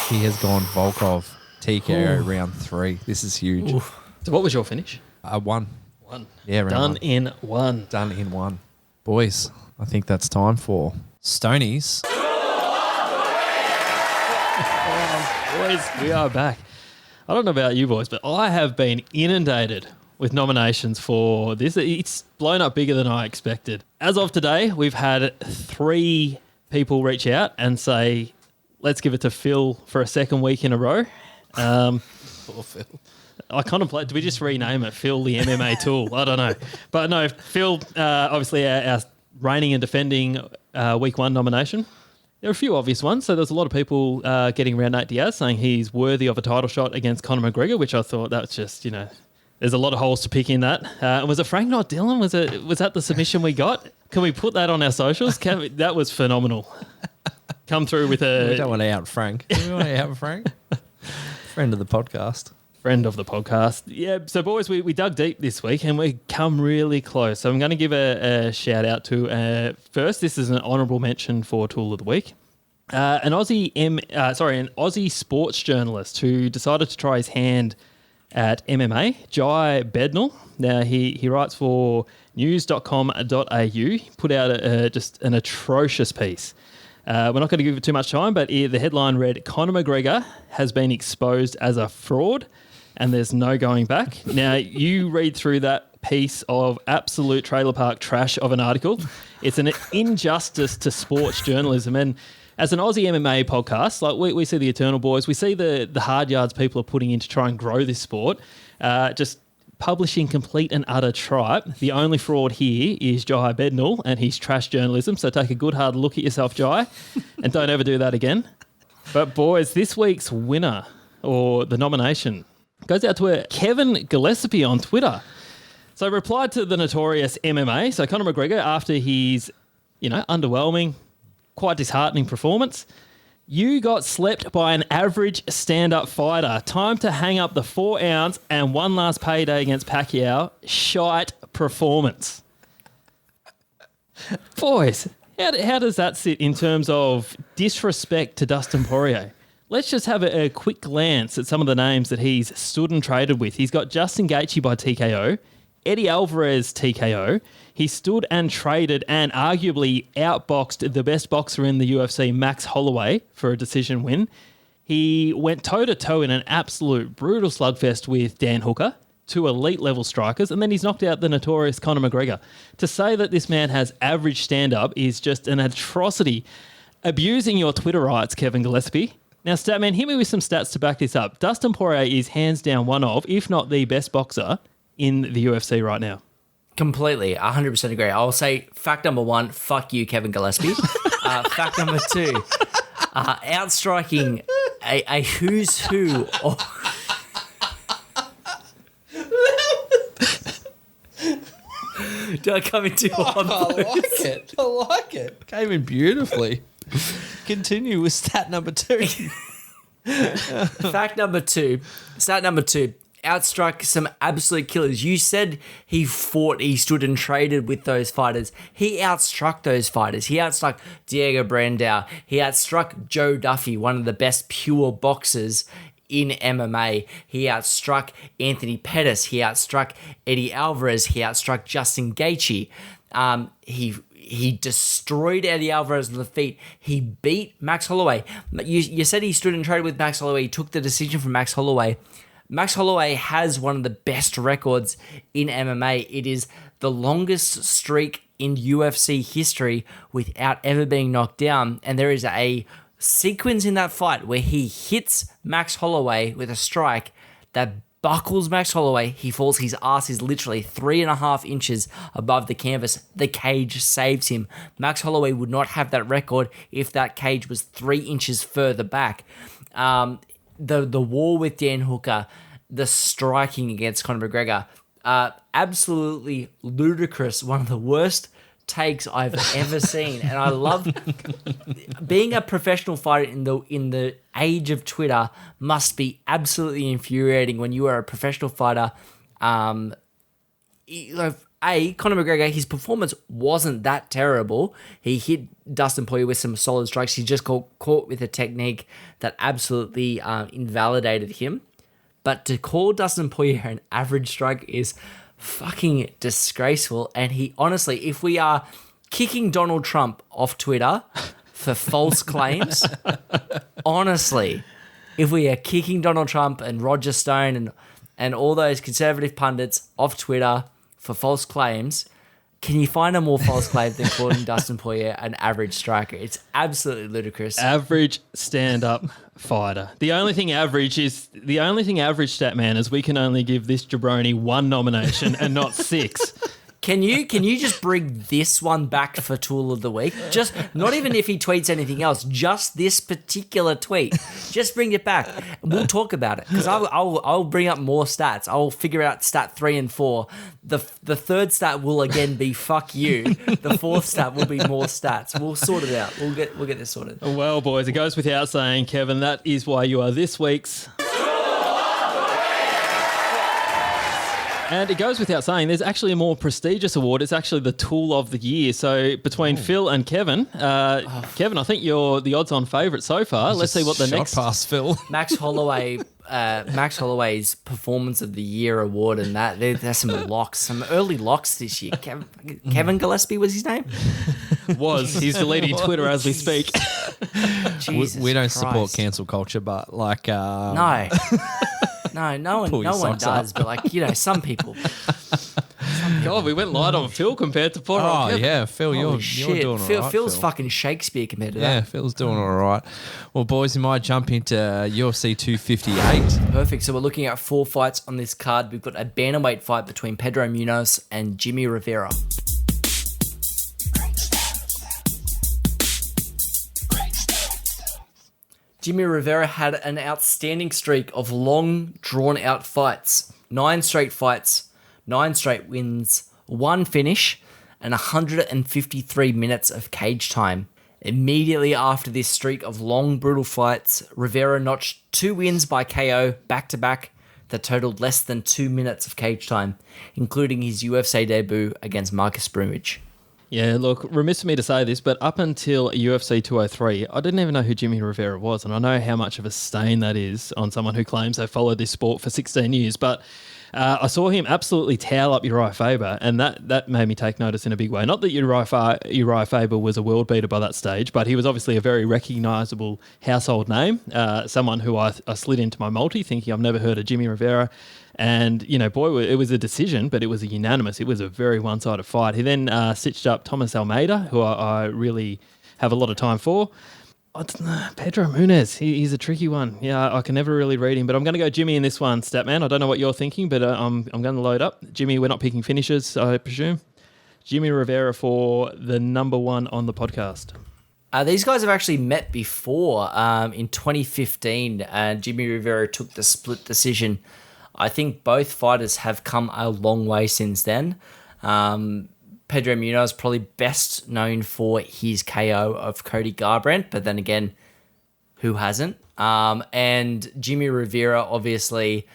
He has gone Volkov. TKO round 3. This is huge. Oof. So what was your finish? 1. 1. Yeah, round Done 1. in 1. Done in 1. Boys, I think that's time for Stoney's. Boys, we are back. I don't know about you boys, but I have been inundated with nominations for this. It's blown up bigger than I expected. As of today, we've had 3 people reach out and say, let's give it to Phil for a 2nd week in a row. Poor Phil. I contemplate, do we just rename it Phil the MMA Tool? I don't know. But no, Phil, obviously our reigning and defending week 1 nomination. There are a few obvious ones. So there's a lot of people getting around Nate Diaz saying he's worthy of a title shot against Conor McGregor, which I thought that's just, there's a lot of holes to pick in that. Was it Frank, not Dylan? Was that the submission we got? Can we put that on our socials? That was phenomenal. Come through with a... We don't want to out Frank. Do we want to out Frank? Friend of the podcast. Friend of the podcast. Yeah, so boys, we dug deep this week and we come really close. So I'm going to give a shout out to, first, this is an honourable mention for Tool of the Week. An Aussie sports journalist who decided to try his hand at MMA, Jai Bednall. Now, he writes for news.com.au, put out just an atrocious piece. We're not going to give it too much time, but the headline read, Conor McGregor has been exposed as a fraud and there's no going back. Now, you read through that piece of absolute trailer park trash of an article. It's an injustice to sports journalism. And as an Aussie MMA podcast, like we see the Eternal Boys, we see the hard yards people are putting in to try and grow this sport, just publishing complete and utter tripe. The only fraud here is Jai Bednall and his trash journalism. So take a good hard look at yourself, Jai, and don't ever do that again. But boys, this week's winner, or the nomination, goes out to Kevin Gillespie on Twitter. So replied to the notorious MMA. So Conor McGregor, after his, underwhelming, quite disheartening performance, You got slept by an average stand-up fighter. Time to hang up the 4 ounce and one last payday against Pacquiao. Shite performance. Boys, how does that sit in terms of disrespect to Dustin Poirier? Let's just have a quick glance at some of the names that he's stood and traded with. He's got Justin Gaethje by TKO, Eddie Alvarez TKO. He stood and traded and arguably outboxed the best boxer in the UFC, Max Holloway, for a decision win. He went toe-to-toe in an absolute brutal slugfest with Dan Hooker, 2 elite-level strikers, and then he's knocked out the notorious Conor McGregor. To say that this man has average stand-up is just an atrocity. Abusing your Twitter rights, Kevin Gillespie. Now, Statman, hit me with some stats to back this up. Dustin Poirier is hands down one of, if not the best boxer in the UFC right now. Completely, 100% agree. I'll say fact number 1, fuck you, Kevin Gillespie. Fact number 2, outstriking a who's who. Do I come into one? I like it. Came in beautifully. Continue with stat number 2. Fact number 2. Stat number 2. Outstruck some absolute killers. You said he stood and traded with those fighters. He outstruck those fighters. He outstruck Diego Brandao. He outstruck Joe Duffy, one of the best pure boxers in MMA. He outstruck Anthony Pettis. He outstruck Eddie Alvarez. He outstruck Justin Gaethje. He destroyed Eddie Alvarez on the feet. He beat Max Holloway. You said he stood and traded with Max Holloway. He took the decision from Max Holloway. Max Holloway has one of the best records in MMA. It is the longest streak in UFC history without ever being knocked down. And there is a sequence in that fight where he hits Max Holloway with a strike that buckles Max Holloway. He falls. His ass is literally 3.5 inches above the canvas. The cage saves him. Max Holloway would not have that record if that cage was 3 inches further back. The war with Dan Hooker, the striking against Conor McGregor, absolutely ludicrous. One of the worst takes I've ever seen, and I love being a professional fighter in the age of Twitter. Must be absolutely infuriating when you are a professional fighter. Conor McGregor, his performance wasn't that terrible. He hit Dustin Poirier with some solid strikes. He just got caught with a technique that absolutely invalidated him. But to call Dustin Poirier an average striker is fucking disgraceful. And he honestly, if we are kicking Donald Trump off Twitter for false claims, honestly, if we are kicking Donald Trump and Roger Stone and all those conservative pundits off Twitter for false claims, can you find a more false claim than calling Dustin Poirier an average striker? It's absolutely ludicrous. Average stand-up fighter. The only thing average, Statman, is we can only give this jabroni 1 nomination and not 6. Can you just bring this one back for Tool of the Week? Just not even if he tweets anything else, just this particular tweet. Just bring it back. We'll talk about it because I'll bring up more stats. I'll figure out stat 3 and 4. The third stat will again be fuck you. The fourth stat will be more stats. We'll sort it out. We'll get this sorted. Well, boys, it goes without saying, Kevin, that is why you are this week's. And it goes without saying, there's actually a more prestigious award. It's actually the Tool of the Year. So between Phil and Kevin, Kevin, I think you're the odds-on favourite so far. Let's see what the next... Past Phil. Max Holloway's Performance of the Year award, and there's some early locks this year. Kevin Gillespie was his name? He's deleting Twitter as we speak. We don't support cancel culture, but like... No. No one does, but some people. God, we went light on Phil compared to poor old Kevin. Yeah, Phil, you're doing all right. Phil's fucking Shakespeare compared to that. Yeah, Phil's doing all right. Well, boys, we might jump into UFC 258. Perfect. So we're looking at 4 fights on this card. We've got a bantamweight fight between Pedro Munoz and Jimmy Rivera. Jimmy Rivera had an outstanding streak of long, drawn-out fights. 9 straight fights, 9 straight wins, 1 finish, and 153 minutes of cage time. Immediately after this streak of long, brutal fights, Rivera notched 2 wins by KO back-to-back that totaled less than 2 minutes of cage time, including his UFC debut against Marcus Brumage. Yeah, look, remiss of me to say this, but up until UFC 203, I didn't even know who Jimmy Rivera was, and I know how much of a stain that is on someone who claims they followed this sport for 16 years, but I saw him absolutely towel up Uriah Faber, and that made me take notice in a big way. Not that Uriah Faber was a world beater by that stage, but he was obviously a very recognisable household name, someone who I slid into my multi thinking I've never heard of Jimmy Rivera. And, boy, it was a decision, but it was a unanimous. It was a very one-sided fight. He then stitched up Thomas Almeida, who I really have a lot of time for. I don't know, Pedro Munez, he's a tricky one. Yeah, I can never really read him, but I'm going to go Jimmy in this one, Statman. I don't know what you're thinking, but I'm going to load up. Jimmy, we're not picking finishers, I presume. Jimmy Rivera for the number 1 on the podcast. These guys have actually met before in 2015, and Jimmy Rivera took the split decision. I think both fighters have come a long way since then. Pedro Munez is probably best known for his KO of Cody Garbrandt, but then again, who hasn't? And Jimmy Rivera, obviously,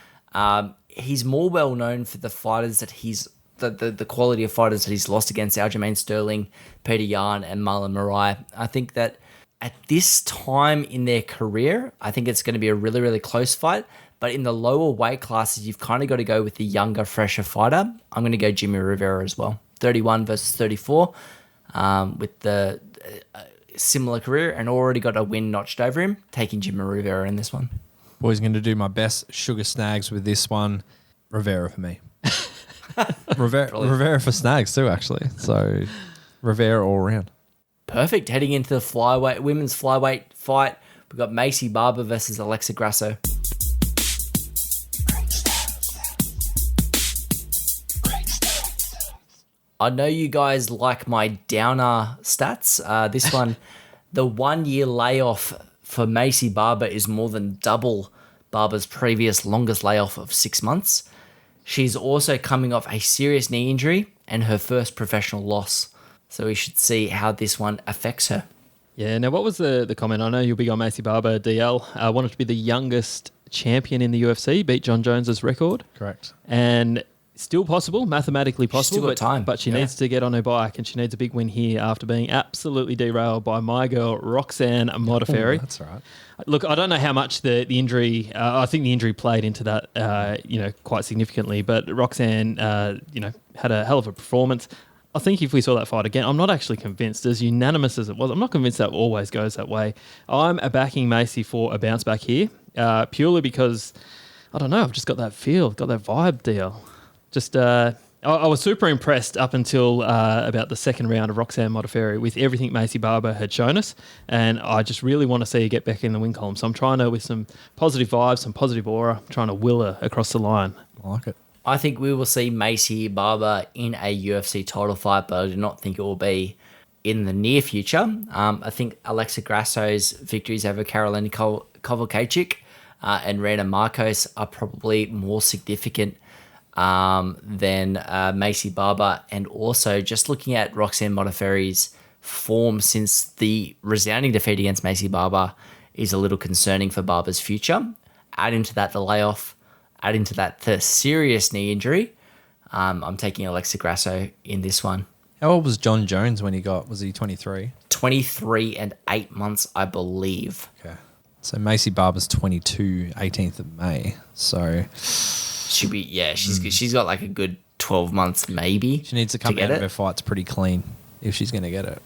he's more well known for the fighters that the quality of fighters that he's lost against Aljamain Sterling, Peter Yan, and Marlon Moraes. I think that at this time in their career, I think it's going to be a really, really close fight. But in the lower weight classes, you've kind of got to go with the younger, fresher fighter. I'm going to go Jimmy Rivera as well. 31 versus 34 with the similar career and already got a win notched over him, taking Jimmy Rivera in this one. Boys, going to do my best sugar snags with this one. Rivera for me. Rivera for snags too, actually. So Rivera all around. Perfect. Heading into the women's flyweight fight, we've got Macy Barber versus Alexa Grasso. I know you guys like my downer stats. This one, the 1 year layoff for Macy Barber is more than double Barber's previous longest layoff of 6 months. She's also coming off a serious knee injury and her first professional loss. So we should see how this one affects her. Yeah, now what was the comment? I know you'll be on Macy Barber, DL. Wanted to be the youngest champion in the UFC, beat John Jones's record. Correct. And still possible, mathematically possible, still got time. But she needs to get on her bike and she needs a big win here after being absolutely derailed by my girl, Roxanne Modafferi. Oh, that's right. Look, I don't know how much the injury, I think the injury played into that, quite significantly, but Roxanne, had a hell of a performance. I think if we saw that fight again, I'm not actually convinced, as unanimous as it was, I'm not convinced that always goes that way. I'm backing Macy for a bounce back here, purely because, I don't know, I've just got that feel, got that vibe deal. Just, I was super impressed up until about the second round of Roxanne Modafferi with everything Macy Barber had shown us, and I just really want to see her get back in the win column. So I'm trying to, with some positive vibes, some positive aura, trying to will her across the line. I like it. I think we will see Macy Barber in a UFC title fight, but I do not think it will be in the near future. I think Alexa Grasso's victories over Karolina Kowalkiewicz and Rana Marcos are probably more significant than Macy Barber, and also just looking at Roxanne Modafferi's form since the resounding defeat against Macy Barber is a little concerning for Barber's future. Add into that the layoff, add into that the serious knee injury. I'm taking Alexa Grasso in this one. How old was John Jones when was he 23? 23 and 8 months, I believe. Okay. So Macy Barber's 22, 18th of May. So she'll be, she's got like a good 12 months maybe. She needs to come out of her fights pretty clean if she's going to get it.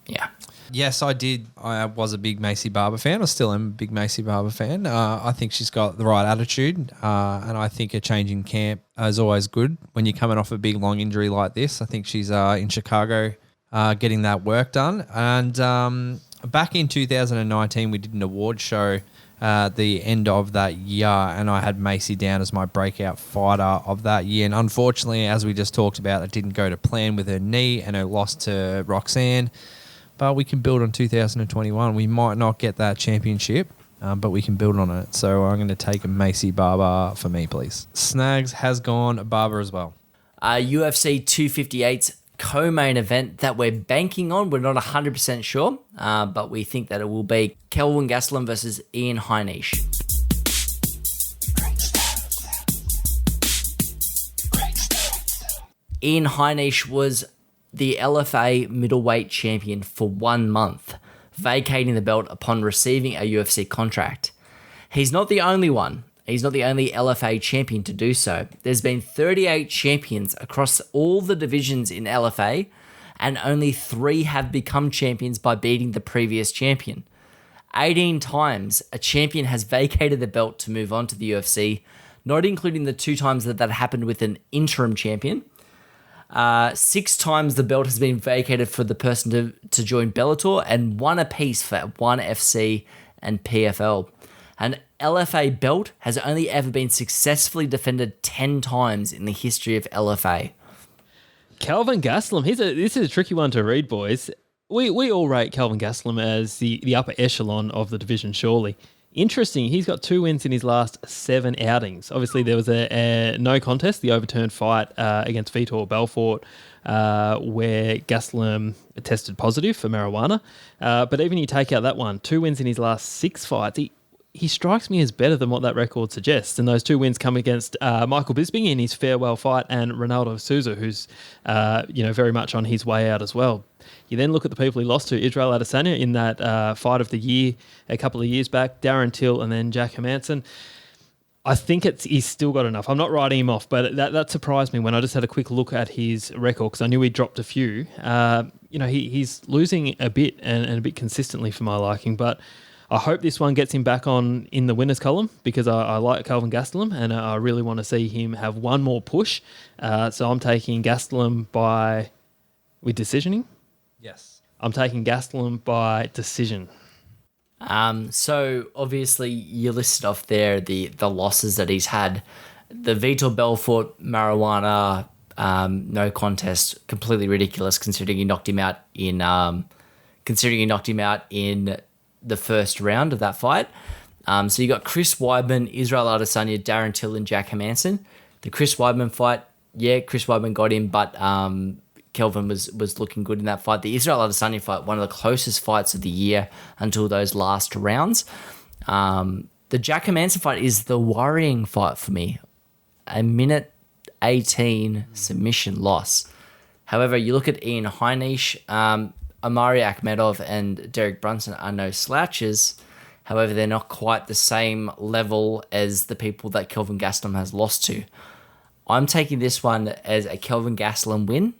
Yeah. Yes, I did. I was a big Macy Barber fan. I still am a big Macy Barber fan. I think she's got the right attitude, and I think a change in camp is always good when you're coming off a big, long injury like this. I think she's in Chicago getting that work done. And back in 2019, we did an award show at the end of that year, and I had Macy down as my breakout fighter of that year. And unfortunately, as we just talked about, it didn't go to plan with her knee and her loss to Roxanne. But we can build on 2021. We might not get that championship, but we can build on it. So I'm going to take a Macy Barber for me, please. Snags has gone Barber as well. UFC 258's co-main event that we're banking on. We're not 100% sure, but we think that it will be Kelvin Gastelum versus Ian Heinisch. Ian Heinisch was the LFA middleweight champion for 1 month, vacating the belt upon receiving a UFC contract. He's not the only one. He's not the only LFA champion to do so. There's been 38 champions across all the divisions in LFA, and only 3 have become champions by beating the previous champion. 18 times a champion has vacated the belt to move on to the UFC, not including the 2 times that happened with an interim champion. 6 times the belt has been vacated for the person to join Bellator, and 1 apiece for ONE FC and PFL. An LFA belt has only ever been successfully defended 10 times in the history of LFA. Kelvin Gastelum, this is a tricky one to read, boys. We all rate Kelvin Gastelum as the upper echelon of the division, surely. Interesting, he's got 2 wins in his last 7 outings. Obviously, there was a no contest, the overturned fight against Vitor Belfort, where Gastelum tested positive for marijuana. But even you take out that one, 2 wins in his last 6 fights, he strikes me as better than what that record suggests. And those 2 wins come against Michael Bisping in his farewell fight and Ronaldo Souza, who's very much on his way out as well. You then look at the people he lost to, Israel Adesanya in that fight of the year a couple of years back, Darren Till and then Jack Hermansson. I think he's still got enough. I'm not writing him off, but that surprised me when I just had a quick look at his record because I knew he dropped a few. He's losing a bit and a bit consistently for my liking, but I hope this one gets him back on in the winners column because I like Kelvin Gastelum and I really want to see him have one more push. So I'm taking Gastelum with decisioning. Yes. I'm taking Gastelum by decision. So obviously you listed off there the losses that he's had. The Vitor Belfort marijuana no contest, completely ridiculous considering he knocked him out in the first round of that fight. So you got Chris Weidman, Israel Adesanya, Darren Till, and Jack Hermansson. The Chris Weidman fight, Chris Weidman got him, but Kelvin was looking good in that fight. The Israel Adesanya fight, one of the closest fights of the year until those last rounds. The Jack Hermansson fight is the worrying fight for me. A minute 18 submission loss. However, you look at Ian Heinisch, Amari Akhmedov and Derek Brunson are no slouches. However, they're not quite the same level as the people that Kelvin Gastelum has lost to. I'm taking this one as a Kelvin Gastelum win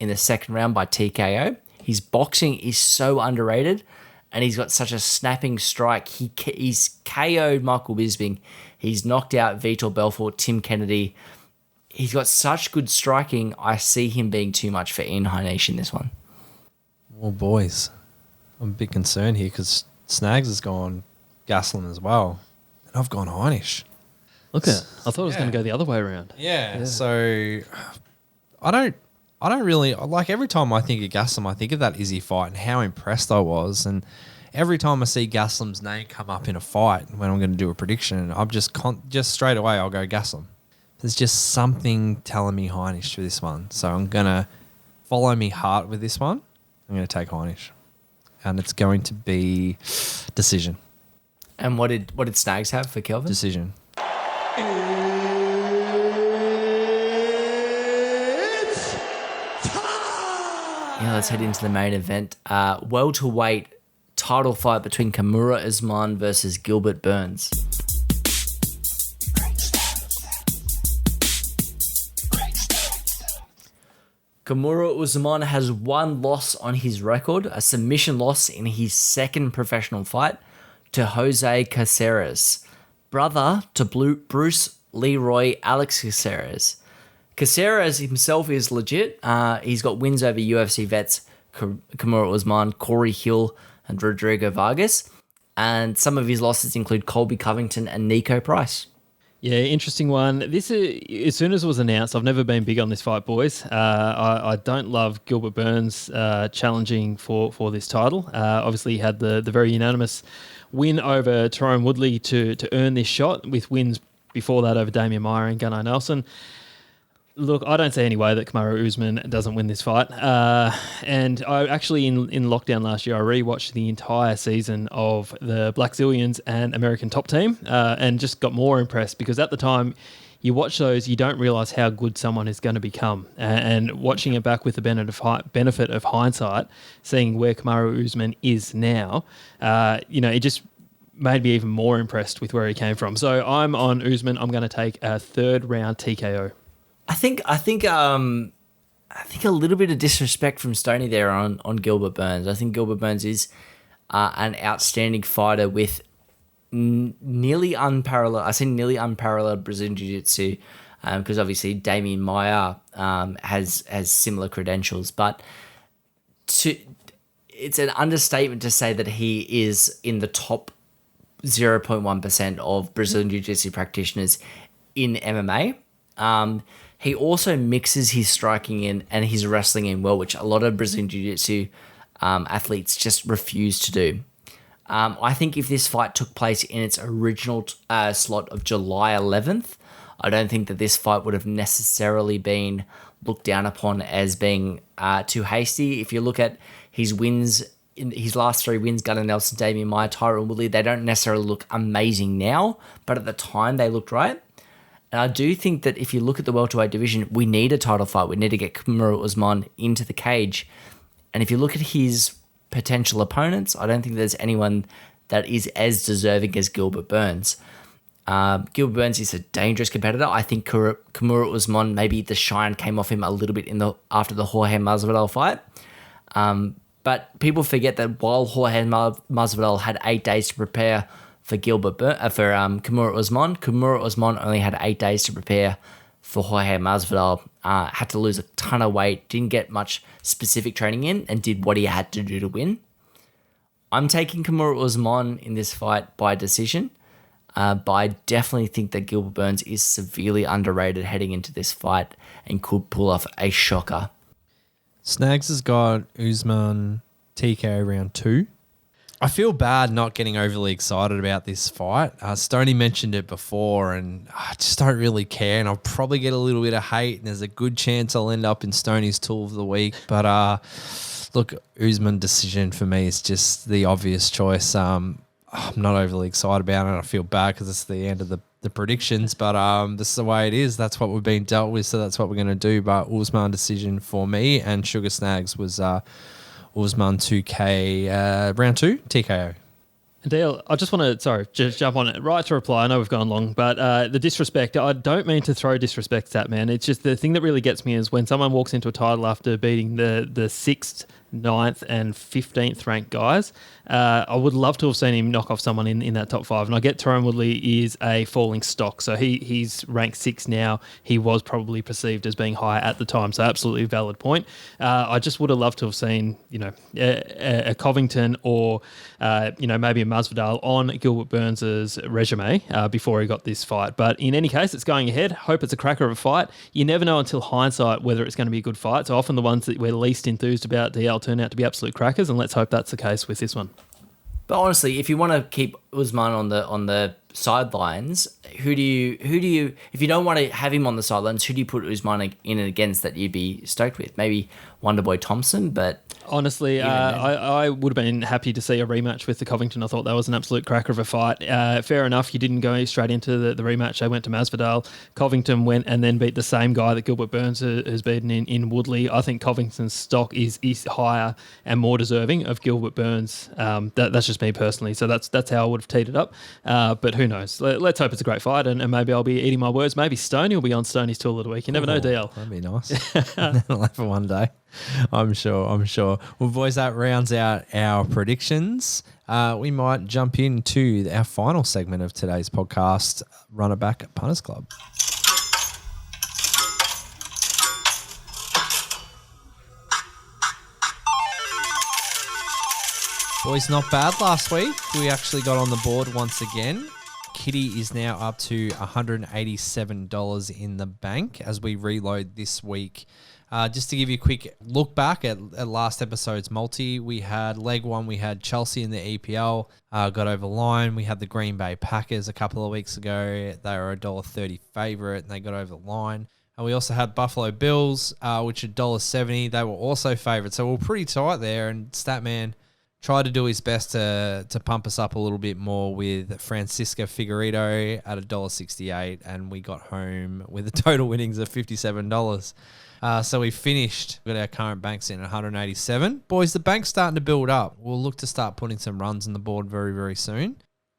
in the second round by TKO. His boxing is so underrated and he's got such a snapping strike. He's KO'd Michael Bisping. He's knocked out Vitor Belfort, Tim Kennedy. He's got such good striking. I see him being too much for Ian Heinisch in this one. Well, boys, I'm a bit concerned here because Snags has gone Gastelum as well, and I've gone Heinisch. Look at it. I thought it was going to go the other way around. Yeah. So I don't really like every time I think of Gastelum, I think of that Izzy fight and how impressed I was. And every time I see Gastelum's name come up in a fight when I'm going to do a prediction, I'm just straight away I'll go Gastelum. There's just something telling me Heinisch for this one, so I'm going to follow me heart with this one. I'm going to take Heinisch, and it's going to be decision. And what did Snags have for Kelvin? Decision. It's time! Yeah, let's head into the main event. Welterweight title fight between Kamura Usman versus Gilbert Burns. Kamura Usman has 1 loss on his record, a submission loss in his second professional fight to Jose Caceres, brother to Bruce Leroy Alex Caceres. Caceres himself is legit. He's got wins over UFC vets Kamura Usman, Corey Hill, and Rodrigo Vargas. And some of his losses include Colby Covington and Nico Price. Yeah, interesting one. This is, as soon as it was announced, I've never been big on this fight, boys. I don't love Gilbert Burns challenging for this title. Obviously, he had the very unanimous win over Tyrone Woodley to earn this shot, with wins before that over Damian Maia and Gunnar Nelson. Look, I don't see any way that Kamaru Usman doesn't win this fight. And I actually, in lockdown last year, I rewatched the entire season of the Black Zillions and American Top Team and just got more impressed because at the time, you watch those, you don't realise how good someone is going to become. And watching it back with the benefit of hindsight, seeing where Kamaru Usman is now, it just made me even more impressed with where he came from. So I'm on Usman. I'm going to take a third round TKO. I think a little bit of disrespect from Stoney there on Gilbert Burns. I think Gilbert Burns is an outstanding fighter with nearly unparalleled. I say nearly unparalleled Brazilian Jiu-Jitsu because obviously Damian Maia has similar credentials, but it's an understatement to say that he is in the top 0.1% of Brazilian Jiu-Jitsu practitioners in MMA. He also mixes his striking in and his wrestling in well, which a lot of Brazilian Jiu-Jitsu athletes just refuse to do. I think if this fight took place in its original slot of July 11th, I don't think that this fight would have necessarily been looked down upon as being too hasty. If you look at his wins, in his last 3 wins, Gunnar Nelson, Damian Maia, Tyron Woodley, they don't necessarily look amazing now, but at the time they looked right. And I do think that if you look at the welterweight division, we need a title fight. We need to get Kamaru Usman into the cage. And if you look at his potential opponents, I don't think there's anyone that is as deserving as Gilbert Burns. Gilbert Burns is a dangerous competitor. I think Kamaru Usman, maybe the shine came off him a little bit after the Jorge Masvidal fight. But people forget that while Jorge Masvidal had 8 days to prepare for Kamaru Usman only had 8 days to prepare for Jorge Masvidal. Had to lose a ton of weight, didn't get much specific training in, and did what he had to do to win. I'm taking Kamaru Usman in this fight by decision, but I definitely think that Gilbert Burns is severely underrated heading into this fight and could pull off a shocker. Snags has got Usman TKO round 2. I feel bad not getting overly excited about this fight. Stoney mentioned it before, and I just don't really care, and I'll probably get a little bit of hate, and there's a good chance I'll end up in Stoney's tool of the week. But look, Usman decision for me is just the obvious choice. I'm not overly excited about it. I feel bad because it's the end of the predictions, but this is the way it is. That's what we've been dealt with, so that's what we're going to do. But Usman decision for me, and Sugar Snags was Usman 2K round 2 TKO. Dale, I just want to, just jump on it. Right to reply. I know we've gone long, but the disrespect, I don't mean to throw disrespect at, man. It's just the thing that really gets me is when someone walks into a title after beating the 6th, 9th and 15th ranked guys. I would love to have seen him knock off someone in that top 5. And I get Tyron Woodley is a falling stock. So he's ranked 6 now. He was probably perceived as being high at the time. So absolutely valid point. I just would have loved to have seen, a Covington or, maybe a Masvidal on Gilbert Burns' resume before he got this fight. But in any case, it's going ahead. Hope it's a cracker of a fight. You never know until hindsight whether it's going to be a good fight. So often the ones that we're least enthused about, DL, turn out to be absolute crackers, and let's hope that's the case with this one. But honestly, if you want to keep Usman on the sidelines, who do you if you don't want to have him on the sidelines, who do you put Usman in against that you'd be stoked with? Maybe Wonderboy Thompson, but honestly, I would have been happy to see a rematch with the Covington. I thought that was an absolute cracker of a fight. Fair enough, you didn't go straight into the rematch. They went to Masvidal. Covington went and then beat the same guy that Gilbert Burns has beaten in Woodley. I think Covington's stock is higher and more deserving of Gilbert Burns. That's just me personally. So that's how I would have teed it up. But who knows? Let's hope it's a great fight, and maybe I'll be eating my words. Maybe Stoney will be on Stoney's tool of the week. You never know, DL. That'd be nice. That'll happen one day. I'm sure. Well, boys, that rounds out our predictions. We might jump into our final segment of today's podcast, Run It Back at Punters Club. Boys, not bad last week. We actually got on the board once again. Kitty is now up to $187 in the bank as we reload this week. Just to give you a quick look back at last episode's multi, we had leg 1, we had Chelsea in the EPL, got over the line. We had the Green Bay Packers a couple of weeks ago. They were a $1.30 favourite and they got over the line. We also had Buffalo Bills, which are $1.70. They were also favourite. So we were pretty tight there. And Statman tried to do his best to pump us up a little bit more with Francisco Figueiredo at $1.68. And we got home with a total winnings of $57. So we finished with our current banks in at 187. Boys, the bank's starting to build up. We'll look to start putting some runs on the board very, very soon.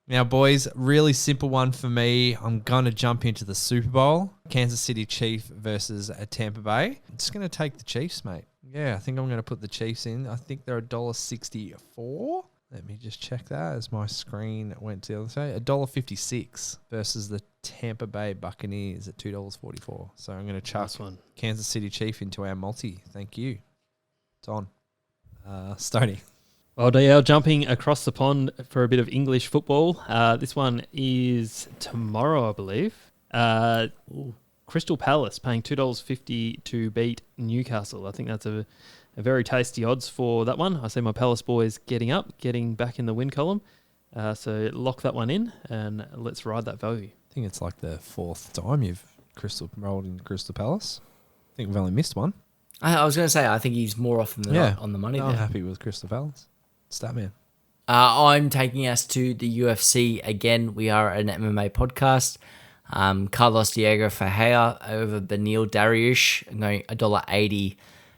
Now, boys, really simple one for me. I'm going to jump into the Super Bowl. Kansas City Chiefs versus Tampa Bay. I'm just going to take the Chiefs, mate. Yeah, I think I'm going to put the Chiefs in. I think they're $1.64. Let me just check that as my screen went to the other side. $1.56 versus the Tampa Bay Buccaneers at $2.44. So I'm going to chuck Kansas City Chief into our multi. Thank you. It's on. Stoney. Well, DL jumping across the pond for a bit of English football. This one is tomorrow, I believe. Crystal Palace paying $2.50 to beat Newcastle. I think that's a very tasty odds for that one. I see my Palace boys getting back in the win column. So lock that one in and let's ride that value. I think it's like the fourth time you've rolled into Crystal Palace. I think we've only missed one. I was going to say, I think he's more often than not on the money there. I'm happy with Crystal Palace. Statman. I'm taking us to the UFC again. We are an MMA podcast. Carlos Diego Ferreira over Beneil Dariush. I'm going $1.80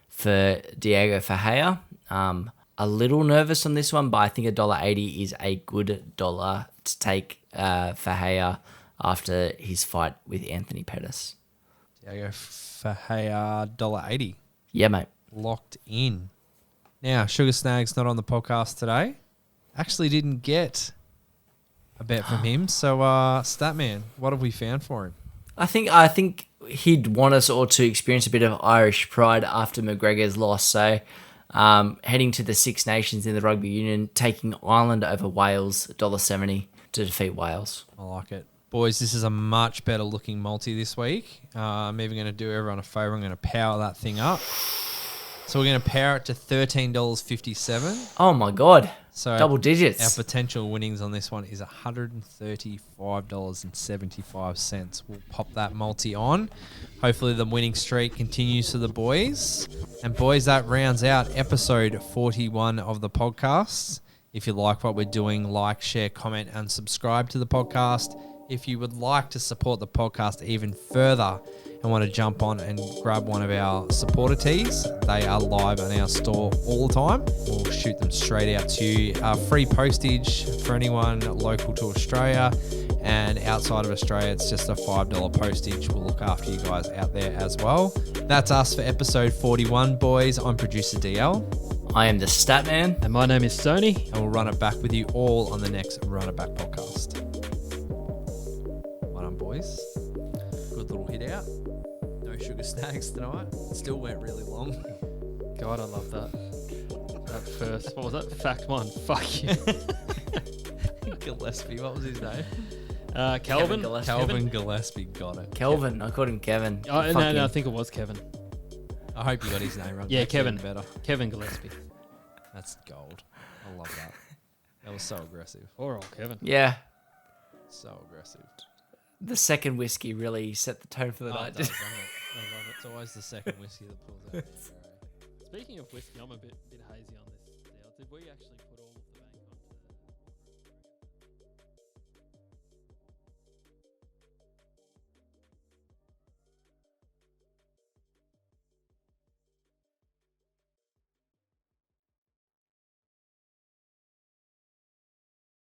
for Diego Ferreira. A little nervous on this one, but I think $1.80 is a good dollar to take Ferreira after his fight with Anthony Pettis. Diego Ferreira, $1.80. Yeah, mate. Locked in. Now, Sugar Snag's not on the podcast today. Actually didn't get a bet from him. So, Statman, what have we found for him? I think he'd want us all to experience a bit of Irish pride after McGregor's loss. So, heading to the Six Nations in the Rugby Union, taking Ireland over Wales, $1.70 to defeat Wales. I like it. Boys, this is a much better looking multi this week. I'm even going to do everyone a favour. I'm going to power that thing up. So we're going to power it to $13.57. Oh, my God. So double digits. Our potential winnings on this one is $135.75. We'll pop that multi on. Hopefully the winning streak continues for the boys. And boys, that rounds out episode 41 of the podcast. If you like what we're doing, like, share, comment, and subscribe to the podcast. If you would like to support the podcast even further and want to jump on and grab one of our supporter tees, they are live on our store all the time. We'll shoot them straight out to you. Free postage for anyone local to Australia, and outside of Australia, it's just a $5 postage. We'll look after you guys out there as well. That's us for episode 41, boys. I'm producer DL. I am the Statman. And my name is Stoney. And we'll run it back with you all on the next Run It Back podcast. Well done, boys. Good little hit out. No sugar snags tonight. Still went really long. God, I love that. That first, what was that? Fact one. Fuck you. Gillespie, what was his name? Calvin. Calvin Gillespie, got it. Kelvin. I called him Kevin. Oh, no, I think it was Kevin. I hope you got his name right. Yeah, That's Kevin. Better. Kevin Gillespie. That's gold. I love that. That was so aggressive. Poor old Kevin. Yeah. So aggressive. The second whiskey really set the tone for the Oh, night. it does, doesn't it? I love it. It's always the second whiskey that pulls out. Speaking of whiskey, I'm a bit hazy on this deal. Did we actually put all